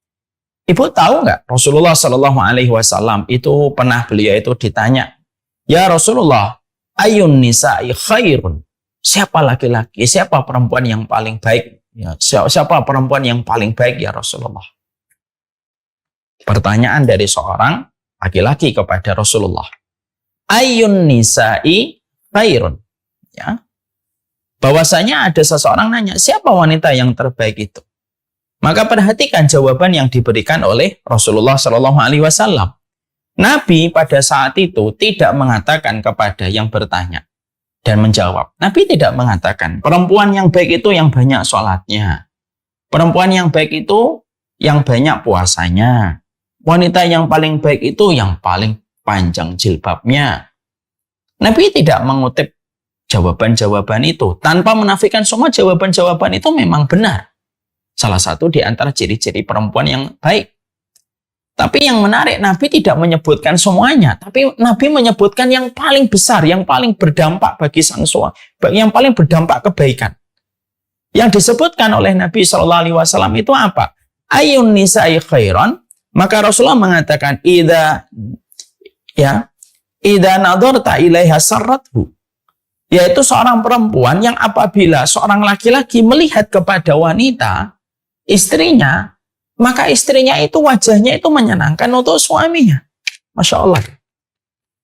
A: Ibu tahu nggak Rasulullah Shallallahu Alaihi Wasallam itu beliau itu ditanya, ya Rasulullah, ayun nisa'i khairun? Siapa laki-laki? Siapa perempuan yang paling baik? Ya, siapa perempuan yang paling baik ya Rasulullah? Pertanyaan dari seorang laki-laki kepada Rasulullah. Ayun nisa'i khairun? Ya. Bahwasanya ada seseorang nanya, siapa wanita yang terbaik itu? Maka perhatikan jawaban yang diberikan oleh Rasulullah Shallallahu Alaihi Wasallam. Nabi pada saat itu tidak mengatakan kepada yang bertanya dan menjawab. Nabi tidak mengatakan perempuan yang baik itu yang banyak sholatnya. Perempuan yang baik itu yang banyak puasanya. Wanita yang paling baik itu yang paling panjang jilbabnya. Nabi tidak mengutip jawaban-jawaban itu tanpa menafikan semua jawaban-jawaban itu memang benar. Salah satu di antara ciri-ciri perempuan yang baik. Tapi yang menarik, Nabi tidak menyebutkan semuanya. Tapi Nabi menyebutkan yang paling besar, yang paling berdampak bagi sang suami, yang paling berdampak kebaikan. Yang disebutkan oleh Nabi Shallallahu Alaihi Wasallam itu apa? Ayun nisa'i khairan. Maka Rasulullah mengatakan, idza nadharta ilaiha sarrathu. Yaitu seorang perempuan yang apabila seorang laki-laki melihat kepada wanita, istrinya, maka istrinya itu wajahnya itu menyenangkan untuk suaminya. Masya Allah.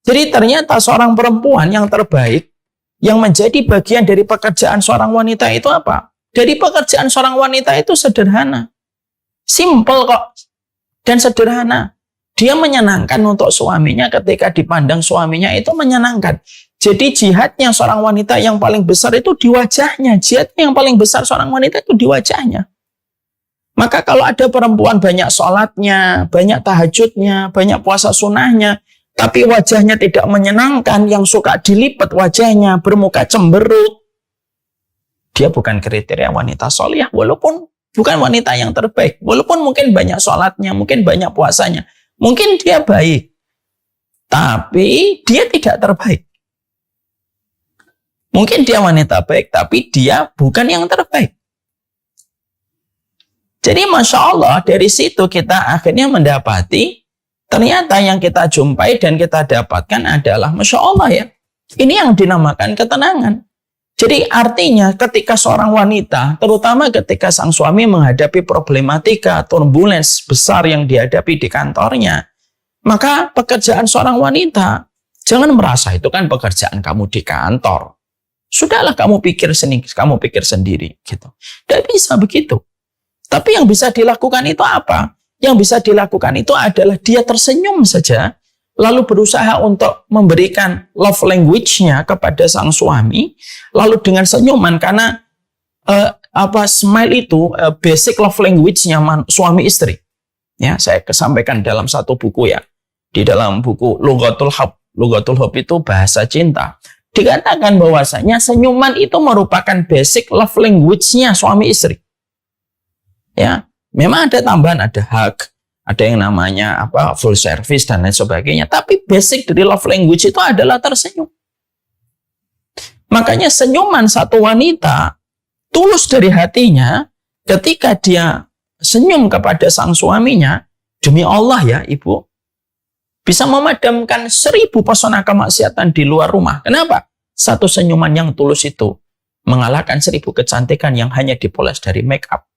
A: Jadi ternyata seorang perempuan yang terbaik, yang menjadi bagian dari pekerjaan seorang wanita itu apa? Dari pekerjaan seorang wanita itu sederhana. Simple kok. Dan sederhana. Dia menyenangkan untuk suaminya ketika dipandang suaminya itu menyenangkan. Jadi jihadnya seorang wanita yang paling besar itu di wajahnya. Jihadnya yang paling besar seorang wanita itu di wajahnya. Maka kalau ada perempuan banyak sholatnya, banyak tahajudnya, banyak puasa sunnahnya, tapi wajahnya tidak menyenangkan, yang suka dilipat wajahnya, bermuka cemberut, dia bukan kriteria wanita solihah, walaupun bukan wanita yang terbaik, walaupun mungkin banyak sholatnya, mungkin banyak puasanya, mungkin dia baik, tapi dia tidak terbaik. Mungkin dia wanita baik, tapi dia bukan yang terbaik. Jadi Masya Allah, dari situ kita akhirnya mendapati, ternyata yang kita jumpai dan kita dapatkan adalah Masya Allah ya. Ini yang dinamakan ketenangan. Jadi artinya ketika seorang wanita, terutama ketika sang suami menghadapi problematika, turbulence besar yang dihadapi di kantornya, maka pekerjaan seorang wanita, jangan merasa itu kan pekerjaan kamu di kantor. Sudahlah kamu pikir sendiri gitu. Tidak bisa begitu. Tapi yang bisa dilakukan itu apa? Yang bisa dilakukan itu adalah dia tersenyum saja, lalu berusaha untuk memberikan love language-nya kepada sang suami, lalu dengan senyuman, karena smile itu basic love language-nya suami istri. Ya, saya sampaikan dalam satu buku ya. Di dalam buku Lughatul Hub. Lughatul Hub itu bahasa cinta. Dikatakan bahwasanya senyuman itu merupakan basic love language-nya suami istri. Ya, memang ada tambahan, ada hug, ada yang namanya full service dan lain sebagainya. Tapi basic dari love language itu adalah tersenyum. Makanya senyuman satu wanita tulus dari hatinya ketika dia senyum kepada sang suaminya, demi Allah ya ibu, bisa memadamkan 1000 pesona kemaksiatan di luar rumah. Kenapa? Satu senyuman yang tulus itu mengalahkan 1000 kecantikan yang hanya dipoles dari make up,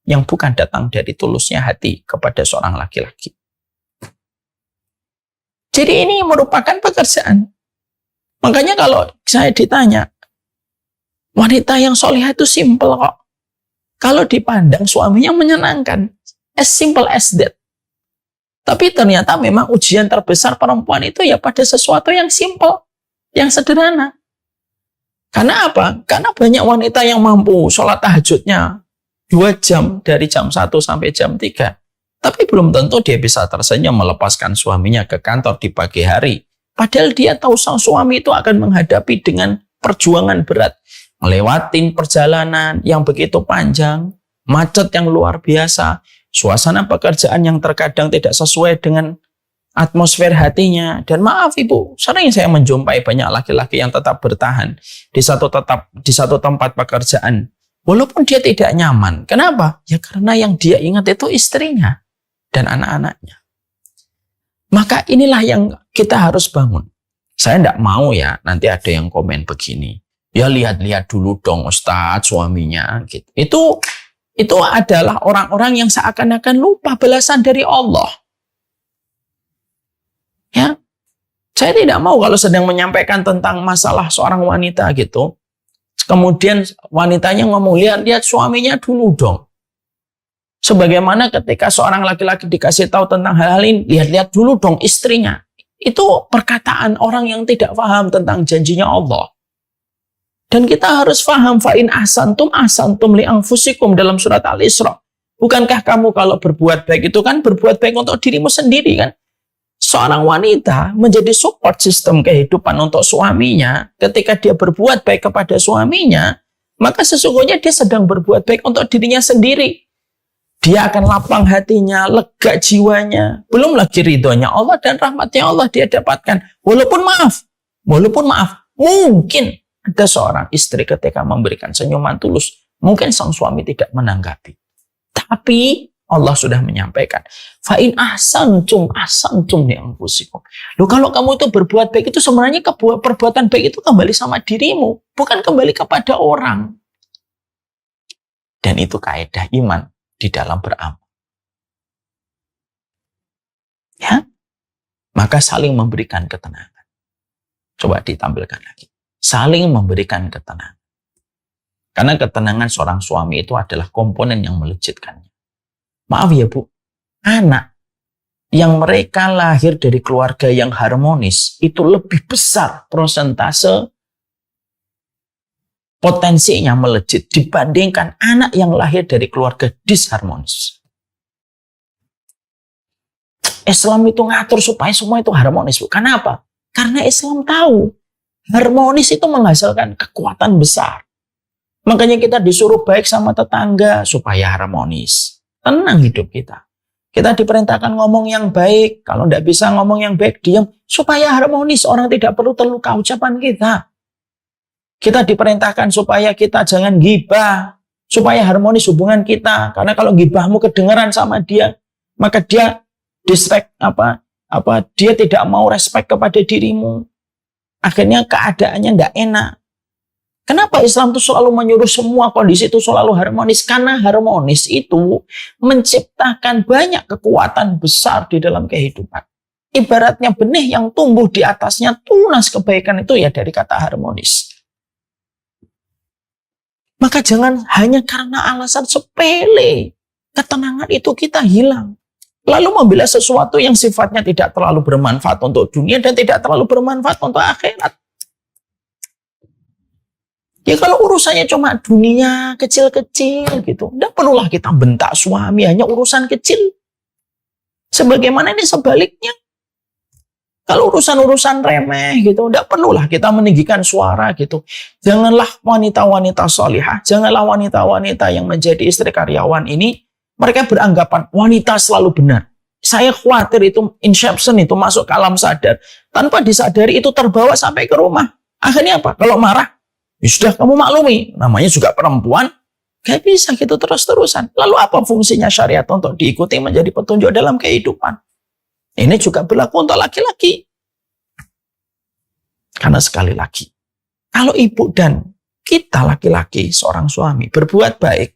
A: yang bukan datang dari tulusnya hati kepada seorang laki-laki. Jadi ini merupakan pekerjaan. Makanya kalau saya ditanya, wanita yang solihah itu simple kok. Kalau dipandang suaminya menyenangkan. As simple as that. Tapi ternyata memang ujian terbesar perempuan itu ya pada sesuatu yang simple, yang sederhana. Karena apa? Karena banyak wanita yang mampu sholat tahajudnya 2 jam dari jam 1 sampai jam 3. Tapi belum tentu dia bisa tersenyum melepaskan suaminya ke kantor di pagi hari. Padahal dia tahu sang suami itu akan menghadapi dengan perjuangan berat. Melewatin perjalanan yang begitu panjang, macet yang luar biasa, suasana pekerjaan yang terkadang tidak sesuai dengan atmosfer hatinya. Dan maaf ibu, sering saya menjumpai banyak laki-laki yang tetap bertahan di satu tempat pekerjaan. Walaupun dia tidak nyaman. Kenapa? Ya karena yang dia ingat itu istrinya dan anak-anaknya. Maka inilah yang kita harus bangun. Saya tidak mau ya nanti ada yang komen begini. Ya lihat-lihat dulu dong Ustadz suaminya. Gitu. Itu adalah orang-orang yang seakan-akan lupa balasan dari Allah. Ya, saya tidak mau kalau sedang menyampaikan tentang masalah seorang wanita gitu. Kemudian wanitanya ngomong, lihat-lihat suaminya dulu dong. Sebagaimana ketika seorang laki-laki dikasih tahu tentang hal-hal ini, lihat-lihat dulu dong istrinya. Itu perkataan orang yang tidak paham tentang janjinya Allah. Dan kita harus paham, fa'in ahsantum li anfusikum dalam surat Al-Isra. Bukankah kamu kalau berbuat baik itu kan berbuat baik untuk dirimu sendiri kan? Seorang wanita menjadi support sistem kehidupan untuk suaminya. Ketika dia berbuat baik kepada suaminya, maka sesungguhnya dia sedang berbuat baik untuk dirinya sendiri. Dia akan lapang hatinya, lega jiwanya. Belum lagi ridhonya Allah dan rahmatnya Allah dia dapatkan. Walaupun maaf, mungkin ada seorang istri ketika memberikan senyuman tulus, mungkin sang suami tidak menanggapi. Tapi Allah sudah menyampaikan, fa'in ahsantum li anfusikum. Loh, kalau kamu itu berbuat baik itu sebenarnya perbuatan baik itu kembali sama dirimu, bukan kembali kepada orang. Dan itu kaidah iman di dalam beramal. Ya, maka saling memberikan ketenangan. Coba ditampilkan lagi. Saling memberikan ketenangan. Karena ketenangan seorang suami itu adalah komponen yang melejitkannya. Maaf ya Bu, anak yang mereka lahir dari keluarga yang harmonis itu lebih besar persentase potensinya melejit dibandingkan anak yang lahir dari keluarga disharmonis. Islam itu ngatur supaya semua itu harmonis Bu. Kenapa? Karena Islam tahu harmonis itu menghasilkan kekuatan besar. Makanya kita disuruh baik sama tetangga supaya harmonis. Tenang hidup kita. Kita diperintahkan ngomong yang baik. Kalau tidak bisa ngomong yang baik, diam. Supaya harmonis. Orang tidak perlu terluka ucapan kita. Kita diperintahkan supaya kita jangan gibah. Supaya harmonis hubungan kita. Karena kalau gibahmu kedengaran sama dia, maka dia dia tidak mau respect kepada dirimu. Akhirnya keadaannya tidak enak. Kenapa Islam itu selalu menyuruh semua kondisi itu selalu harmonis? Karena harmonis itu menciptakan banyak kekuatan besar di dalam kehidupan. Ibaratnya benih yang tumbuh di atasnya tunas kebaikan itu ya dari kata harmonis. Maka jangan hanya karena alasan sepele, ketenangan itu kita hilang. Lalu membela sesuatu yang sifatnya tidak terlalu bermanfaat untuk dunia dan tidak terlalu bermanfaat untuk akhirat. Ya kalau urusannya cuma dunia kecil-kecil gitu, tidak perlulah kita bentak suami hanya urusan kecil. Sebagaimana ini sebaliknya. Kalau urusan-urusan remeh gitu, tidak perlulah kita meninggikan suara gitu. Janganlah wanita-wanita salihah, janganlah wanita-wanita yang menjadi istri karyawan ini, mereka beranggapan wanita selalu benar. Saya khawatir itu inception itu masuk ke alam sadar. Tanpa disadari itu terbawa sampai ke rumah. Akhirnya apa? Kalau marah, ya sudah kamu maklumi, namanya juga perempuan, gak bisa gitu terus-terusan. Lalu apa fungsinya syariat untuk diikuti menjadi petunjuk dalam kehidupan? Ini juga berlaku untuk laki-laki. Karena sekali lagi, kalau ibu dan kita laki-laki, seorang suami, berbuat baik,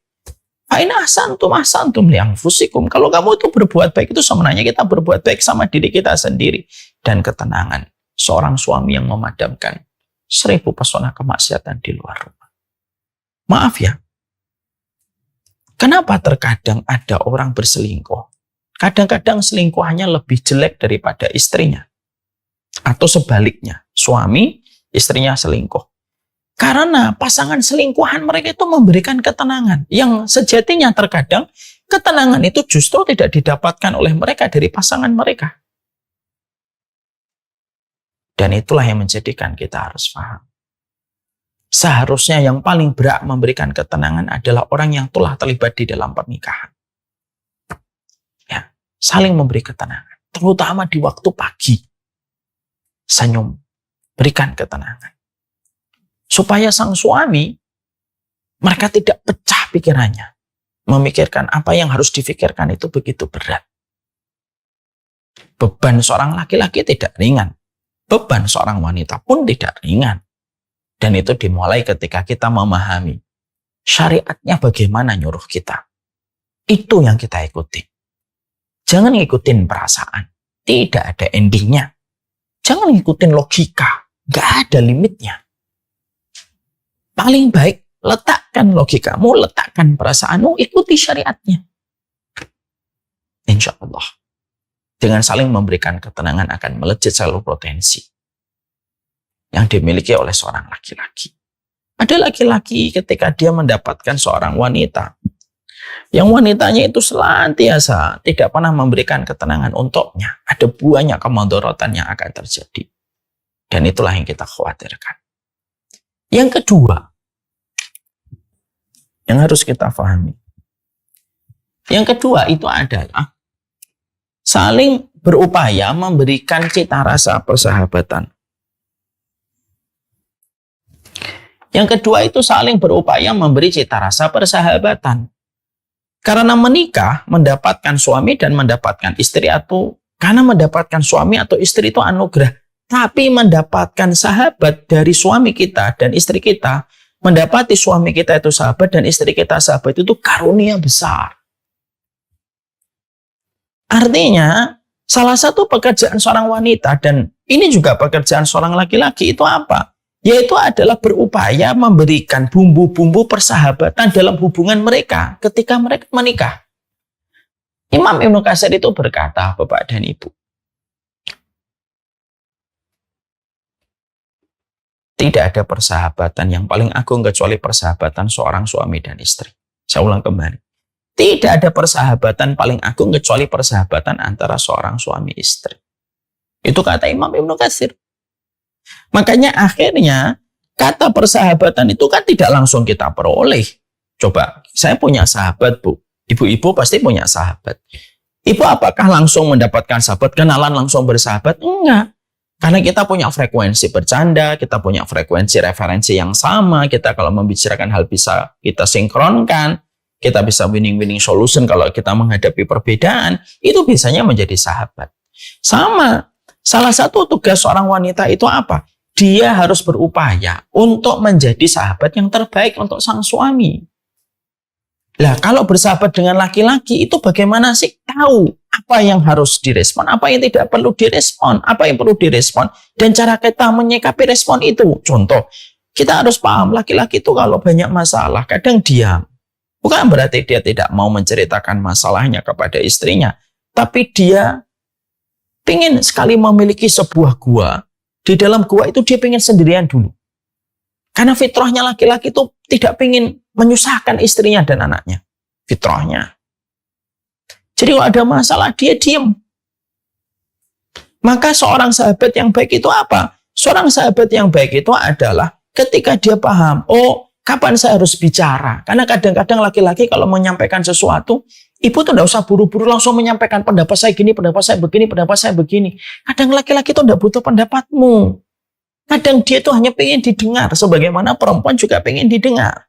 A: fa'ina ahsantum li anfusikum. Kalau kamu itu berbuat baik, itu sebenarnya kita berbuat baik sama diri kita sendiri. Dan ketenangan, seorang suami yang memadamkan 1000 pesona kemaksiatan di luar rumah. Maaf ya, kenapa terkadang ada orang berselingkuh? Kadang-kadang selingkuhannya lebih jelek daripada istrinya. Atau sebaliknya, suami, istrinya selingkuh. Karena pasangan selingkuhan mereka itu memberikan ketenangan. Yang sejatinya terkadang, ketenangan itu justru tidak didapatkan oleh mereka dari pasangan mereka. Dan itulah yang menjadikan kita harus paham. Seharusnya yang paling berhak memberikan ketenangan adalah orang yang telah terlibat di dalam pernikahan. Ya, saling memberi ketenangan. Terutama di waktu pagi. Senyum. Berikan ketenangan. Supaya sang suami, mereka tidak pecah pikirannya. Memikirkan apa yang harus difikirkan itu begitu berat. Beban seorang laki-laki tidak ringan. Beban seorang wanita pun tidak ringan. Dan itu dimulai ketika kita memahami syariatnya bagaimana nyuruh kita. Itu yang kita ikuti. Jangan ngikutin perasaan. Tidak ada endingnya. Jangan ngikutin logika. Gak ada limitnya. Paling baik, letakkan logikamu, letakkan perasaanmu, ikuti syariatnya. Insya Allah. Dengan saling memberikan ketenangan akan melejit seluruh potensi yang dimiliki oleh seorang laki-laki. Ada laki-laki ketika dia mendapatkan seorang wanita, yang wanitanya itu senantiasa tidak pernah memberikan ketenangan untuknya. Ada banyak kemudaratan yang akan terjadi. Dan itulah yang kita khawatirkan. Yang kedua, yang harus kita pahami. Yang kedua itu adalah saling berupaya memberikan cita rasa persahabatan. Yang kedua itu saling berupaya memberi cita rasa persahabatan. Karena menikah, mendapatkan suami dan mendapatkan istri atau karena mendapatkan suami atau istri itu anugerah. Tapi mendapatkan sahabat dari suami kita dan istri kita, mendapati suami kita itu sahabat dan istri kita sahabat itu karunia besar. Artinya, salah satu pekerjaan seorang wanita dan ini juga pekerjaan seorang laki-laki itu apa? Yaitu adalah berupaya memberikan bumbu-bumbu persahabatan dalam hubungan mereka ketika mereka menikah. Imam Ibnu Katsir itu berkata, Bapak dan Ibu, tidak ada persahabatan yang paling agung kecuali persahabatan seorang suami dan istri. Saya ulang kembali. Tidak ada persahabatan paling agung kecuali persahabatan antara seorang suami istri. Itu kata Imam Ibnu Katsir. Makanya akhirnya kata persahabatan itu kan tidak langsung kita peroleh. Coba, saya punya sahabat, Bu. Ibu-ibu pasti punya sahabat. Ibu apakah langsung mendapatkan sahabat, kenalan langsung bersahabat? Enggak. Karena kita punya frekuensi bercanda, kita punya frekuensi referensi yang sama, kita kalau membicarakan hal bisa kita sinkronkan, kita bisa winning-winning solution kalau kita menghadapi perbedaan, itu biasanya menjadi sahabat. Sama, salah satu tugas seorang wanita itu apa? dia harus berupaya untuk menjadi sahabat yang terbaik untuk sang suami. Lah, kalau bersahabat dengan laki-laki itu bagaimana sih? Tahu apa yang harus direspon, apa yang tidak perlu direspon, apa yang perlu direspon, dan cara kita menyikapi respon itu. Contoh, kita harus paham laki-laki itu kalau banyak masalah, kadang diam. Bukan berarti dia tidak mau menceritakan masalahnya kepada istrinya, tapi dia ingin sekali memiliki sebuah gua. Di dalam gua itu dia ingin sendirian dulu. Karena fitrahnya laki-laki itu tidak ingin menyusahkan istrinya dan anaknya. Fitrahnya. Jadi kalau ada masalah, dia diam. Maka seorang sahabat yang baik itu apa? Seorang sahabat yang baik itu adalah ketika dia paham, oh, kapan saya harus bicara? Karena kadang-kadang laki-laki kalau menyampaikan sesuatu, ibu tuh tidak usah buru-buru langsung menyampaikan pendapat saya gini, pendapat saya begini, pendapat saya begini. Kadang laki-laki itu tidak butuh pendapatmu. Kadang dia itu hanya pengen didengar, sebagaimana perempuan juga pengen didengar.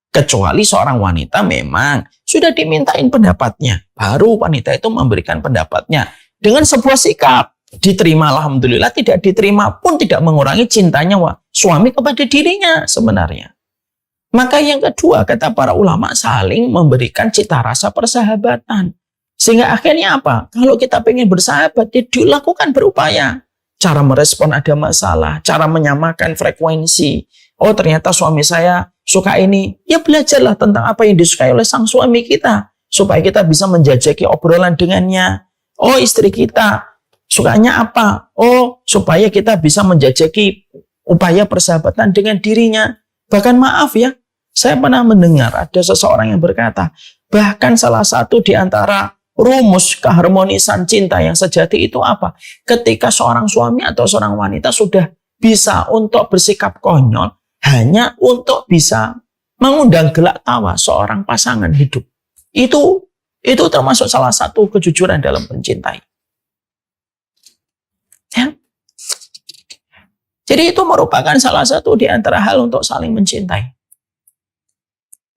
A: Kecuali seorang wanita memang sudah dimintain pendapatnya, baru wanita itu memberikan pendapatnya dengan sebuah sikap. Diterima, alhamdulillah, tidak diterima pun tidak mengurangi cintanya suami kepada dirinya sebenarnya. Maka yang kedua, kata para ulama, saling memberikan cita rasa persahabatan. Sehingga akhirnya apa? Kalau kita pengen bersahabat, ya dilakukan berupaya. Cara merespon ada masalah, cara menyamakan frekuensi. Oh, ternyata suami saya suka ini. Ya belajarlah tentang apa yang disukai oleh sang suami kita. Supaya kita bisa menjajaki obrolan dengannya. Oh, istri kita sukanya apa? Oh, supaya kita bisa menjajaki upaya persahabatan dengan dirinya. Bahkan maaf ya, saya pernah mendengar ada seseorang yang berkata, bahkan salah satu di antara rumus keharmonisan cinta yang sejati itu apa? Ketika seorang suami atau seorang wanita sudah bisa untuk bersikap konyol, hanya untuk bisa mengundang gelak tawa seorang pasangan hidup. Itu termasuk salah satu kejujuran dalam mencintai. Ya. Jadi itu merupakan salah satu di antara hal untuk saling mencintai.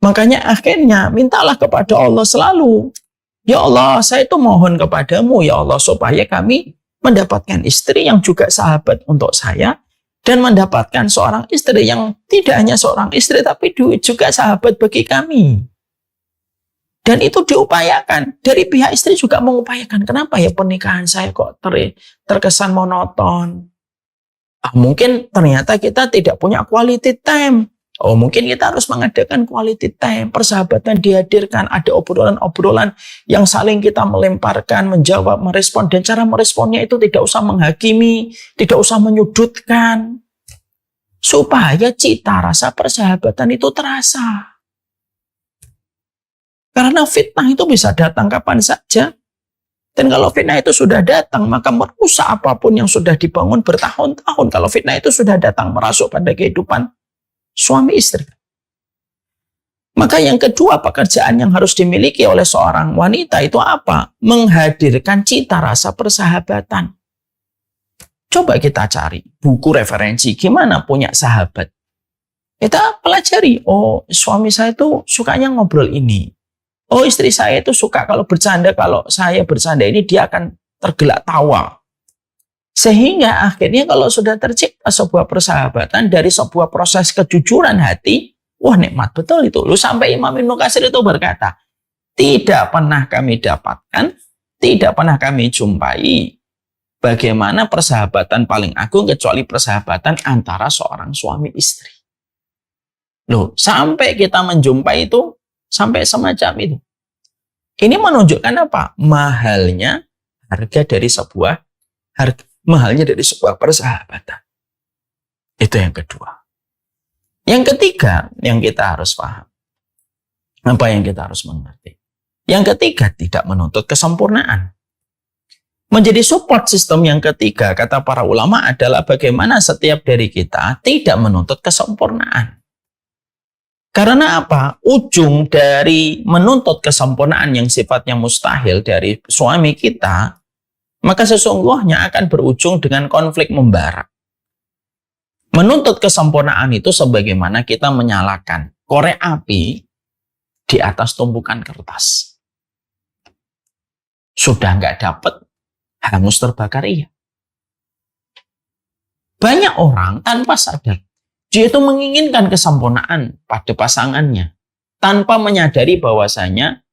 A: Makanya akhirnya mintalah kepada Allah selalu. Ya Allah, saya itu mohon kepadamu ya Allah supaya kami mendapatkan istri yang juga sahabat untuk saya dan mendapatkan seorang istri yang tidak hanya seorang istri tapi juga sahabat bagi kami. Dan itu diupayakan. Dari pihak istri juga mengupayakan. Kenapa ya pernikahan saya kok terkesan monoton? Mungkin ternyata kita tidak punya quality time. Oh, mungkin kita harus mengadakan quality time, persahabatan dihadirkan, ada obrolan-obrolan yang saling kita melemparkan, menjawab, merespon, dan cara meresponnya itu tidak usah menghakimi, tidak usah menyudutkan, supaya cita rasa persahabatan itu terasa. Karena fitnah itu bisa datang kapan saja, dan kalau fitnah itu sudah datang, maka merusak apapun yang sudah dibangun bertahun-tahun. Kalau fitnah itu sudah datang merasuk pada kehidupan suami istri. Maka yang kedua, pekerjaan yang harus dimiliki oleh seorang wanita itu apa? Menghadirkan cita rasa persahabatan. Coba kita cari buku referensi gimana punya sahabat. Kita pelajari, oh suami saya itu sukanya ngobrol ini. Oh istri saya itu suka kalau bercanda, kalau saya bercanda ini dia akan tergelak tawa. Sehingga akhirnya kalau sudah tercipta sebuah persahabatan dari sebuah proses kejujuran hati, wah nikmat betul itu. Lu sampai Imam Ibnu Katsir itu berkata, tidak pernah kami dapatkan, tidak pernah kami jumpai bagaimana persahabatan paling agung kecuali persahabatan antara seorang suami istri. Loh, sampai kita menjumpai itu, sampai semacam itu. Ini menunjukkan apa? Mahalnya dari sebuah persahabatan. Itu yang kedua. Yang ketiga, yang kita harus paham. Apa yang kita harus mengerti? Yang ketiga, tidak menuntut kesempurnaan. Menjadi support system yang ketiga, kata para ulama adalah bagaimana setiap dari kita tidak menuntut kesempurnaan. Karena apa? Ujung dari menuntut kesempurnaan yang sifatnya mustahil dari suami kita, maka sesungguhnya akan berujung dengan konflik membara. Menuntut kesempurnaan itu sebagaimana kita menyalakan korek api di atas tumpukan kertas. Sudah nggak dapat, hangus terbakar iya. Banyak orang tanpa sadar, dia itu menginginkan kesempurnaan pada pasangannya, tanpa menyadari bahwasanya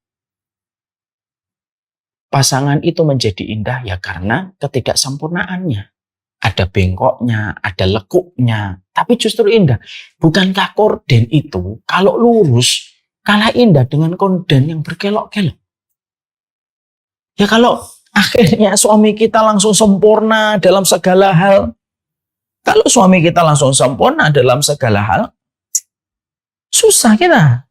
A: pasangan itu menjadi indah ya karena ketidaksempurnaannya. Ada bengkoknya, ada lekuknya, tapi justru indah. Bukankah korden itu kalau lurus kalah indah dengan korden yang berkelok-kelok? Ya kalau akhirnya suami kita langsung sempurna dalam segala hal, kalau suami kita langsung sempurna dalam segala hal, susah kita.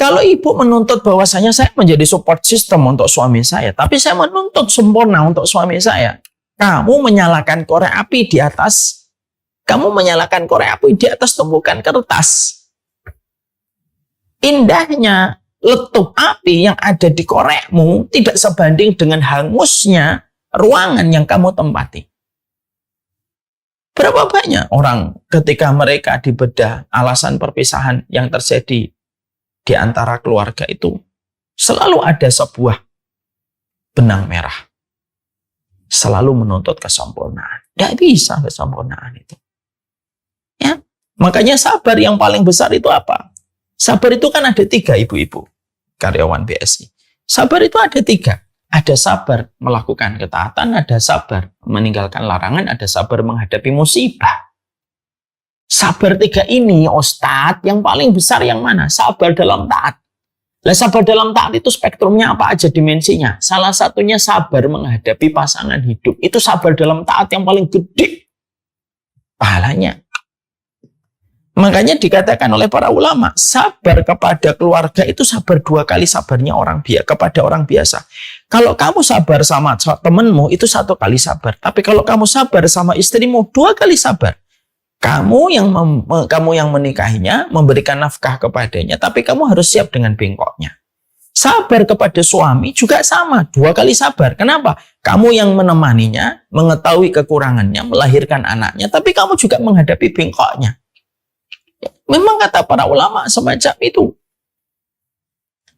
A: Kalau ibu menuntut bahwasanya saya menjadi support system untuk suami saya, tapi saya menuntut sempurna untuk suami saya, kamu menyalakan korek api di atas, tumpukan kertas. Indahnya letup api yang ada di korekmu tidak sebanding dengan hangusnya ruangan yang kamu tempati. Berapa banyak orang ketika mereka dibedah alasan perpisahan yang terjadi di antara keluarga itu, selalu ada sebuah benang merah. Selalu menuntut kesempurnaan. Tidak bisa kesempurnaan itu. Ya, makanya sabar yang paling besar itu apa? Sabar itu kan ada 3, ibu-ibu karyawan BSI. Sabar itu ada 3. Ada sabar melakukan ketaatan, ada sabar meninggalkan larangan, ada sabar menghadapi musibah. Sabar 3 ini, Ustadz, yang paling besar yang mana? Sabar dalam taat. Lah sabar dalam taat itu spektrumnya apa aja dimensinya? Salah satunya sabar menghadapi pasangan hidup. Itu sabar dalam taat yang paling gede pahalanya. Makanya dikatakan oleh para ulama, sabar kepada keluarga itu sabar 2 kali sabarnya kepada orang biasa. Kalau kamu sabar sama temenmu itu 1 kali sabar. Tapi kalau kamu sabar sama istrimu 2 kali sabar. Kamu yang menikahinya, memberikan nafkah kepadanya, tapi kamu harus siap dengan bengkoknya. Sabar kepada suami juga sama, 2 kali sabar. Kenapa? Kamu yang menemaninya, mengetahui kekurangannya, melahirkan anaknya, tapi kamu juga menghadapi bengkoknya. Memang kata para ulama semacam itu.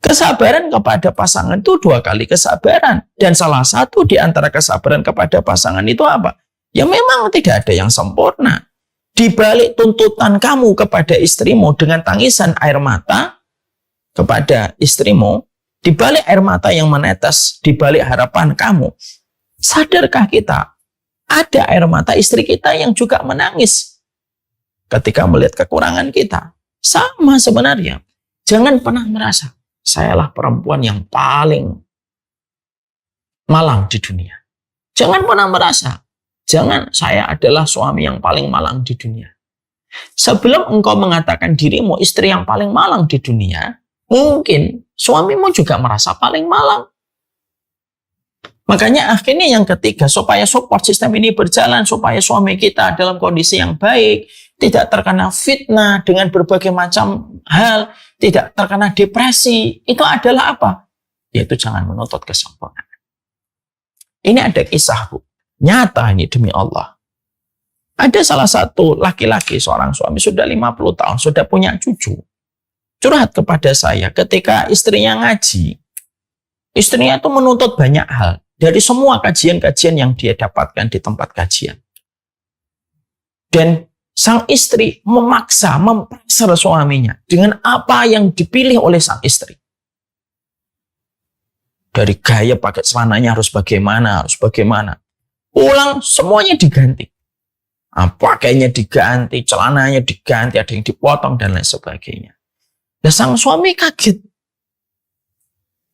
A: Kesabaran kepada pasangan itu 2 kali kesabaran. Dan salah satu di antara kesabaran kepada pasangan itu apa? Ya memang tidak ada yang sempurna. Di balik tuntutan kamu kepada istrimu dengan tangisan air mata kepada istrimu, di balik air mata yang menetes, di balik harapan kamu, sadarkah kita ada air mata istri kita yang juga menangis ketika melihat kekurangan kita? Sama sebenarnya. Jangan pernah merasa, sayalah perempuan yang paling malang di dunia. Jangan pernah merasa, saya adalah suami yang paling malang di dunia. Sebelum engkau mengatakan dirimu istri yang paling malang di dunia, mungkin suamimu juga merasa paling malang. Makanya akhirnya yang ketiga, supaya support system ini berjalan, supaya suami kita dalam kondisi yang baik, tidak terkena fitnah dengan berbagai macam hal, tidak terkena depresi, itu adalah apa? Yaitu jangan menuntut kesempurnaan. Ini ada kisah, Bu. Nyata ini demi Allah. Ada salah satu laki-laki, seorang suami, sudah 50 tahun, sudah punya cucu. Curhat kepada saya ketika istrinya ngaji. Istrinya itu menuntut banyak hal dari semua kajian-kajian yang dia dapatkan di tempat kajian. Dan sang istri memaksa, mempressure suaminya dengan apa yang dipilih oleh sang istri. Dari gaya pakai celananya harus bagaimana. Ulang semuanya diganti. Pakainya diganti, celananya diganti, ada yang dipotong dan lain sebagainya. Dan sang suami kaget.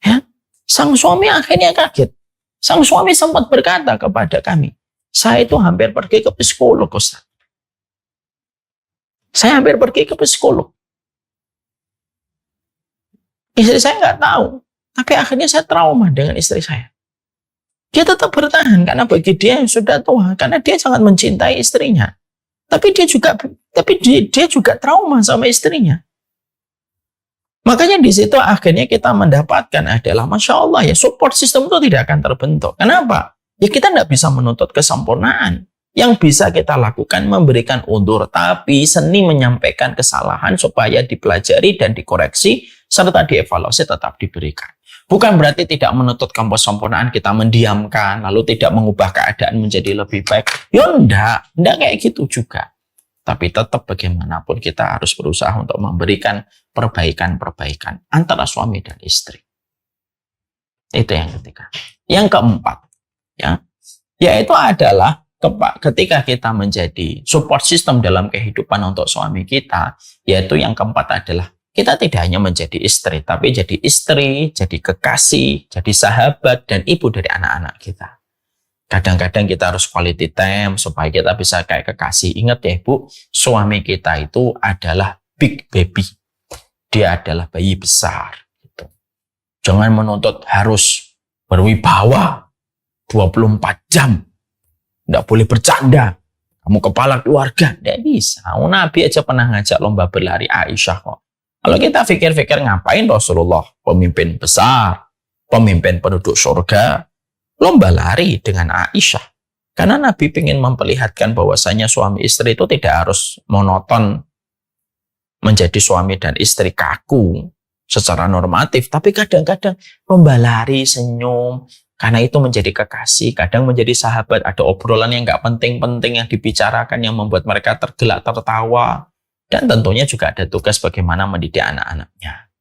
A: Ya, sang suami akhirnya kaget. Sang suami sempat berkata kepada kami, saya itu hampir pergi ke psikolog, Ustaz. Saya hampir pergi ke psikolog. Istri saya nggak tahu, tapi akhirnya saya trauma dengan istri saya. Dia tetap bertahan karena bagi dia yang sudah tua, karena dia sangat mencintai istrinya. Tapi dia juga trauma sama istrinya. Makanya di situ akhirnya kita mendapatkan adalah Masya Allah ya, support system itu tidak akan terbentuk. Kenapa? Ya kita tidak bisa menuntut kesempurnaan. Yang bisa kita lakukan memberikan undur, tapi seni menyampaikan kesalahan supaya dipelajari dan dikoreksi serta dievaluasi tetap diberikan. Bukan berarti tidak menuntut kesempurnaan, kita mendiamkan, lalu tidak mengubah keadaan menjadi lebih baik. Ya enggak kayak gitu juga. Tapi tetap bagaimanapun kita harus berusaha untuk memberikan perbaikan-perbaikan antara suami dan istri. Itu yang ketiga. Yang keempat, yaitu adalah ketika kita menjadi support system dalam kehidupan untuk suami kita, yaitu yang keempat adalah kita tidak hanya menjadi istri, tapi jadi istri, jadi kekasih, jadi sahabat, dan ibu dari anak-anak kita. Kadang-kadang kita harus quality time supaya kita bisa kayak kekasih. Ingat ya Ibu, suami kita itu adalah big baby. Dia adalah bayi besar. Gitu. Jangan menuntut harus berwibawa 24 jam. Tidak boleh bercanda. Kamu kepala keluarga. Tidak bisa. Nabi aja pernah ngajak lomba berlari Aisyah kok. Kalau kita pikir-pikir ngapain Rasulullah, pemimpin besar, pemimpin penduduk surga, lomba lari dengan Aisyah. Karena Nabi ingin memperlihatkan bahwasanya suami istri itu tidak harus monoton menjadi suami dan istri kaku secara normatif, tapi kadang-kadang lomba lari, senyum, karena itu menjadi kekasih, kadang menjadi sahabat, ada obrolan yang nggak penting-penting yang dibicarakan yang membuat mereka tergelak tertawa. Dan tentunya juga ada tugas bagaimana mendidik anak-anaknya.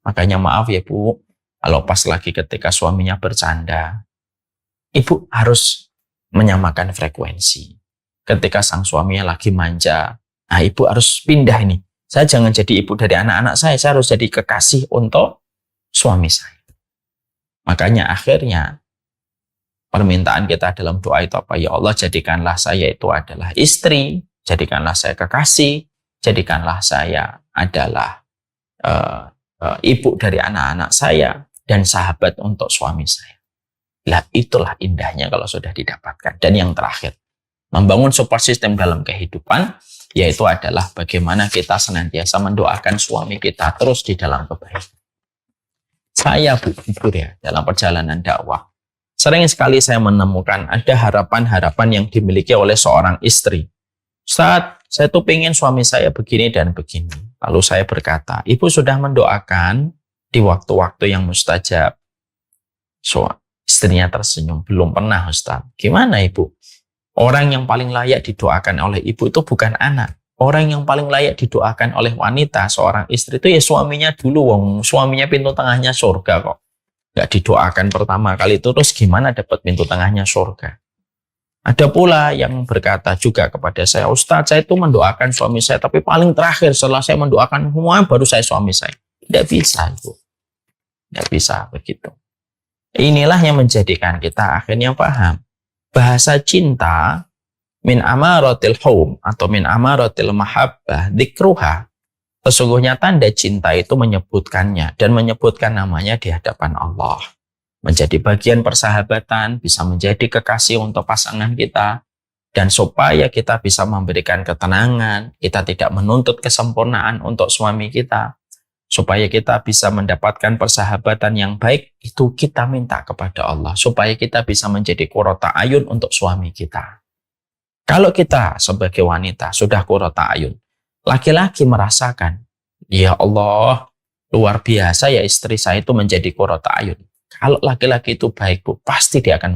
A: Makanya maaf ya Bu, kalau pas lagi ketika suaminya bercanda, Ibu harus menyamakan frekuensi. Ketika sang suaminya lagi manja, Ibu harus pindah ini. Saya jangan jadi ibu dari anak-anak saya harus jadi kekasih untuk suami saya. Makanya akhirnya permintaan kita dalam doa itu apa? Ya Allah, jadikanlah saya itu adalah istri, jadikanlah saya kekasih, jadikanlah saya adalah ibu dari anak-anak saya dan sahabat untuk suami saya. Lah itulah indahnya kalau sudah didapatkan. Dan yang terakhir, membangun support system dalam kehidupan, yaitu adalah bagaimana kita senantiasa mendoakan suami kita terus di dalam kebaikan. Saya jujur ya, dalam perjalanan dakwah, sering sekali saya menemukan ada harapan-harapan yang dimiliki oleh seorang istri. Saat saya tuh pengen suami saya begini dan begini. Lalu saya berkata, Ibu sudah mendoakan di waktu-waktu yang mustajab. Istrinya tersenyum, belum pernah Ustaz. Gimana Ibu? Orang yang paling layak didoakan oleh ibu itu bukan anak. Orang yang paling layak didoakan oleh wanita, seorang istri itu ya suaminya dulu. Suaminya pintu tengahnya surga kok. Gak didoakan pertama kali itu, terus gimana dapat pintu tengahnya surga? Ada pula yang berkata juga kepada saya, Ustaz, saya itu mendoakan suami saya, tapi paling terakhir setelah saya mendoakan semua, baru saya suami saya. Tidak bisa, Ibu. Tidak bisa begitu. Inilah yang menjadikan kita akhirnya paham. Bahasa cinta, min amaratil hum, atau min amaratil mahabbah, dzikruha. Sesungguhnya tanda cinta itu menyebutkannya, dan menyebutkan namanya di hadapan Allah. Menjadi bagian persahabatan, bisa menjadi kekasih untuk pasangan kita, dan supaya kita bisa memberikan ketenangan, kita tidak menuntut kesempurnaan untuk suami kita, supaya kita bisa mendapatkan persahabatan yang baik, itu kita minta kepada Allah, supaya kita bisa menjadi qurrata ayun untuk suami kita. Kalau kita sebagai wanita sudah qurrata ayun, laki-laki merasakan, ya Allah, luar biasa ya istri saya itu menjadi qurrata ayun. Kalau laki-laki itu baik Bu, pasti dia akan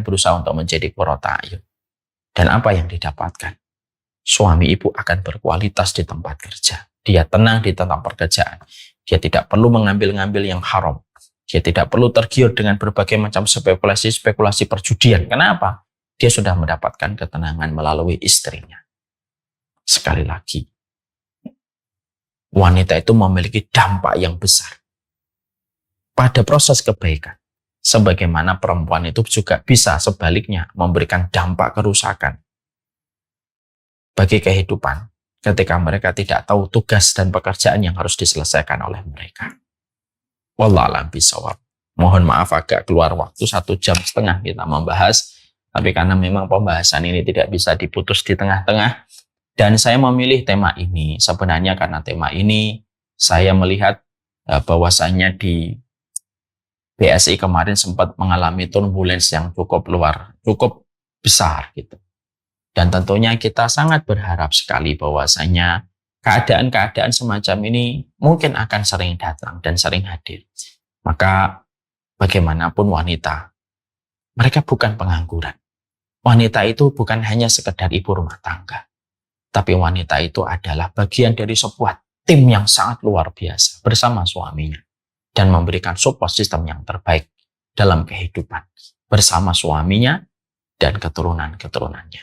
A: berusaha untuk menjadi qurrata ayun. Dan apa yang didapatkan? Suami ibu akan berkualitas di tempat kerja. Dia tenang di tempat pekerjaan. Dia tidak perlu mengambil-ngambil yang haram. Dia tidak perlu tergiur dengan berbagai macam spekulasi perjudian. Kenapa? Dia sudah mendapatkan ketenangan melalui istrinya. Sekali lagi, wanita itu memiliki dampak yang besar pada proses kebaikan. Sebagaimana perempuan itu juga bisa sebaliknya memberikan dampak kerusakan bagi kehidupan ketika mereka tidak tahu tugas dan pekerjaan yang harus diselesaikan oleh mereka. Wallahu a'lam bishawab. Mohon maaf agak keluar waktu 1,5 jam kita membahas, tapi karena memang pembahasan ini tidak bisa diputus di tengah-tengah, dan saya memilih tema ini sebenarnya karena tema ini saya melihat bahwasannya di BSI kemarin sempat mengalami turbulence yang cukup besar gitu. Dan tentunya kita sangat berharap sekali bahwasanya keadaan-keadaan semacam ini mungkin akan sering datang dan sering hadir. Maka bagaimanapun wanita, mereka bukan pengangguran. Wanita itu bukan hanya sekedar ibu rumah tangga. Tapi wanita itu adalah bagian dari sebuah tim yang sangat luar biasa bersama suaminya. Dan memberikan support system yang terbaik dalam kehidupan bersama suaminya dan keturunan-keturunannya.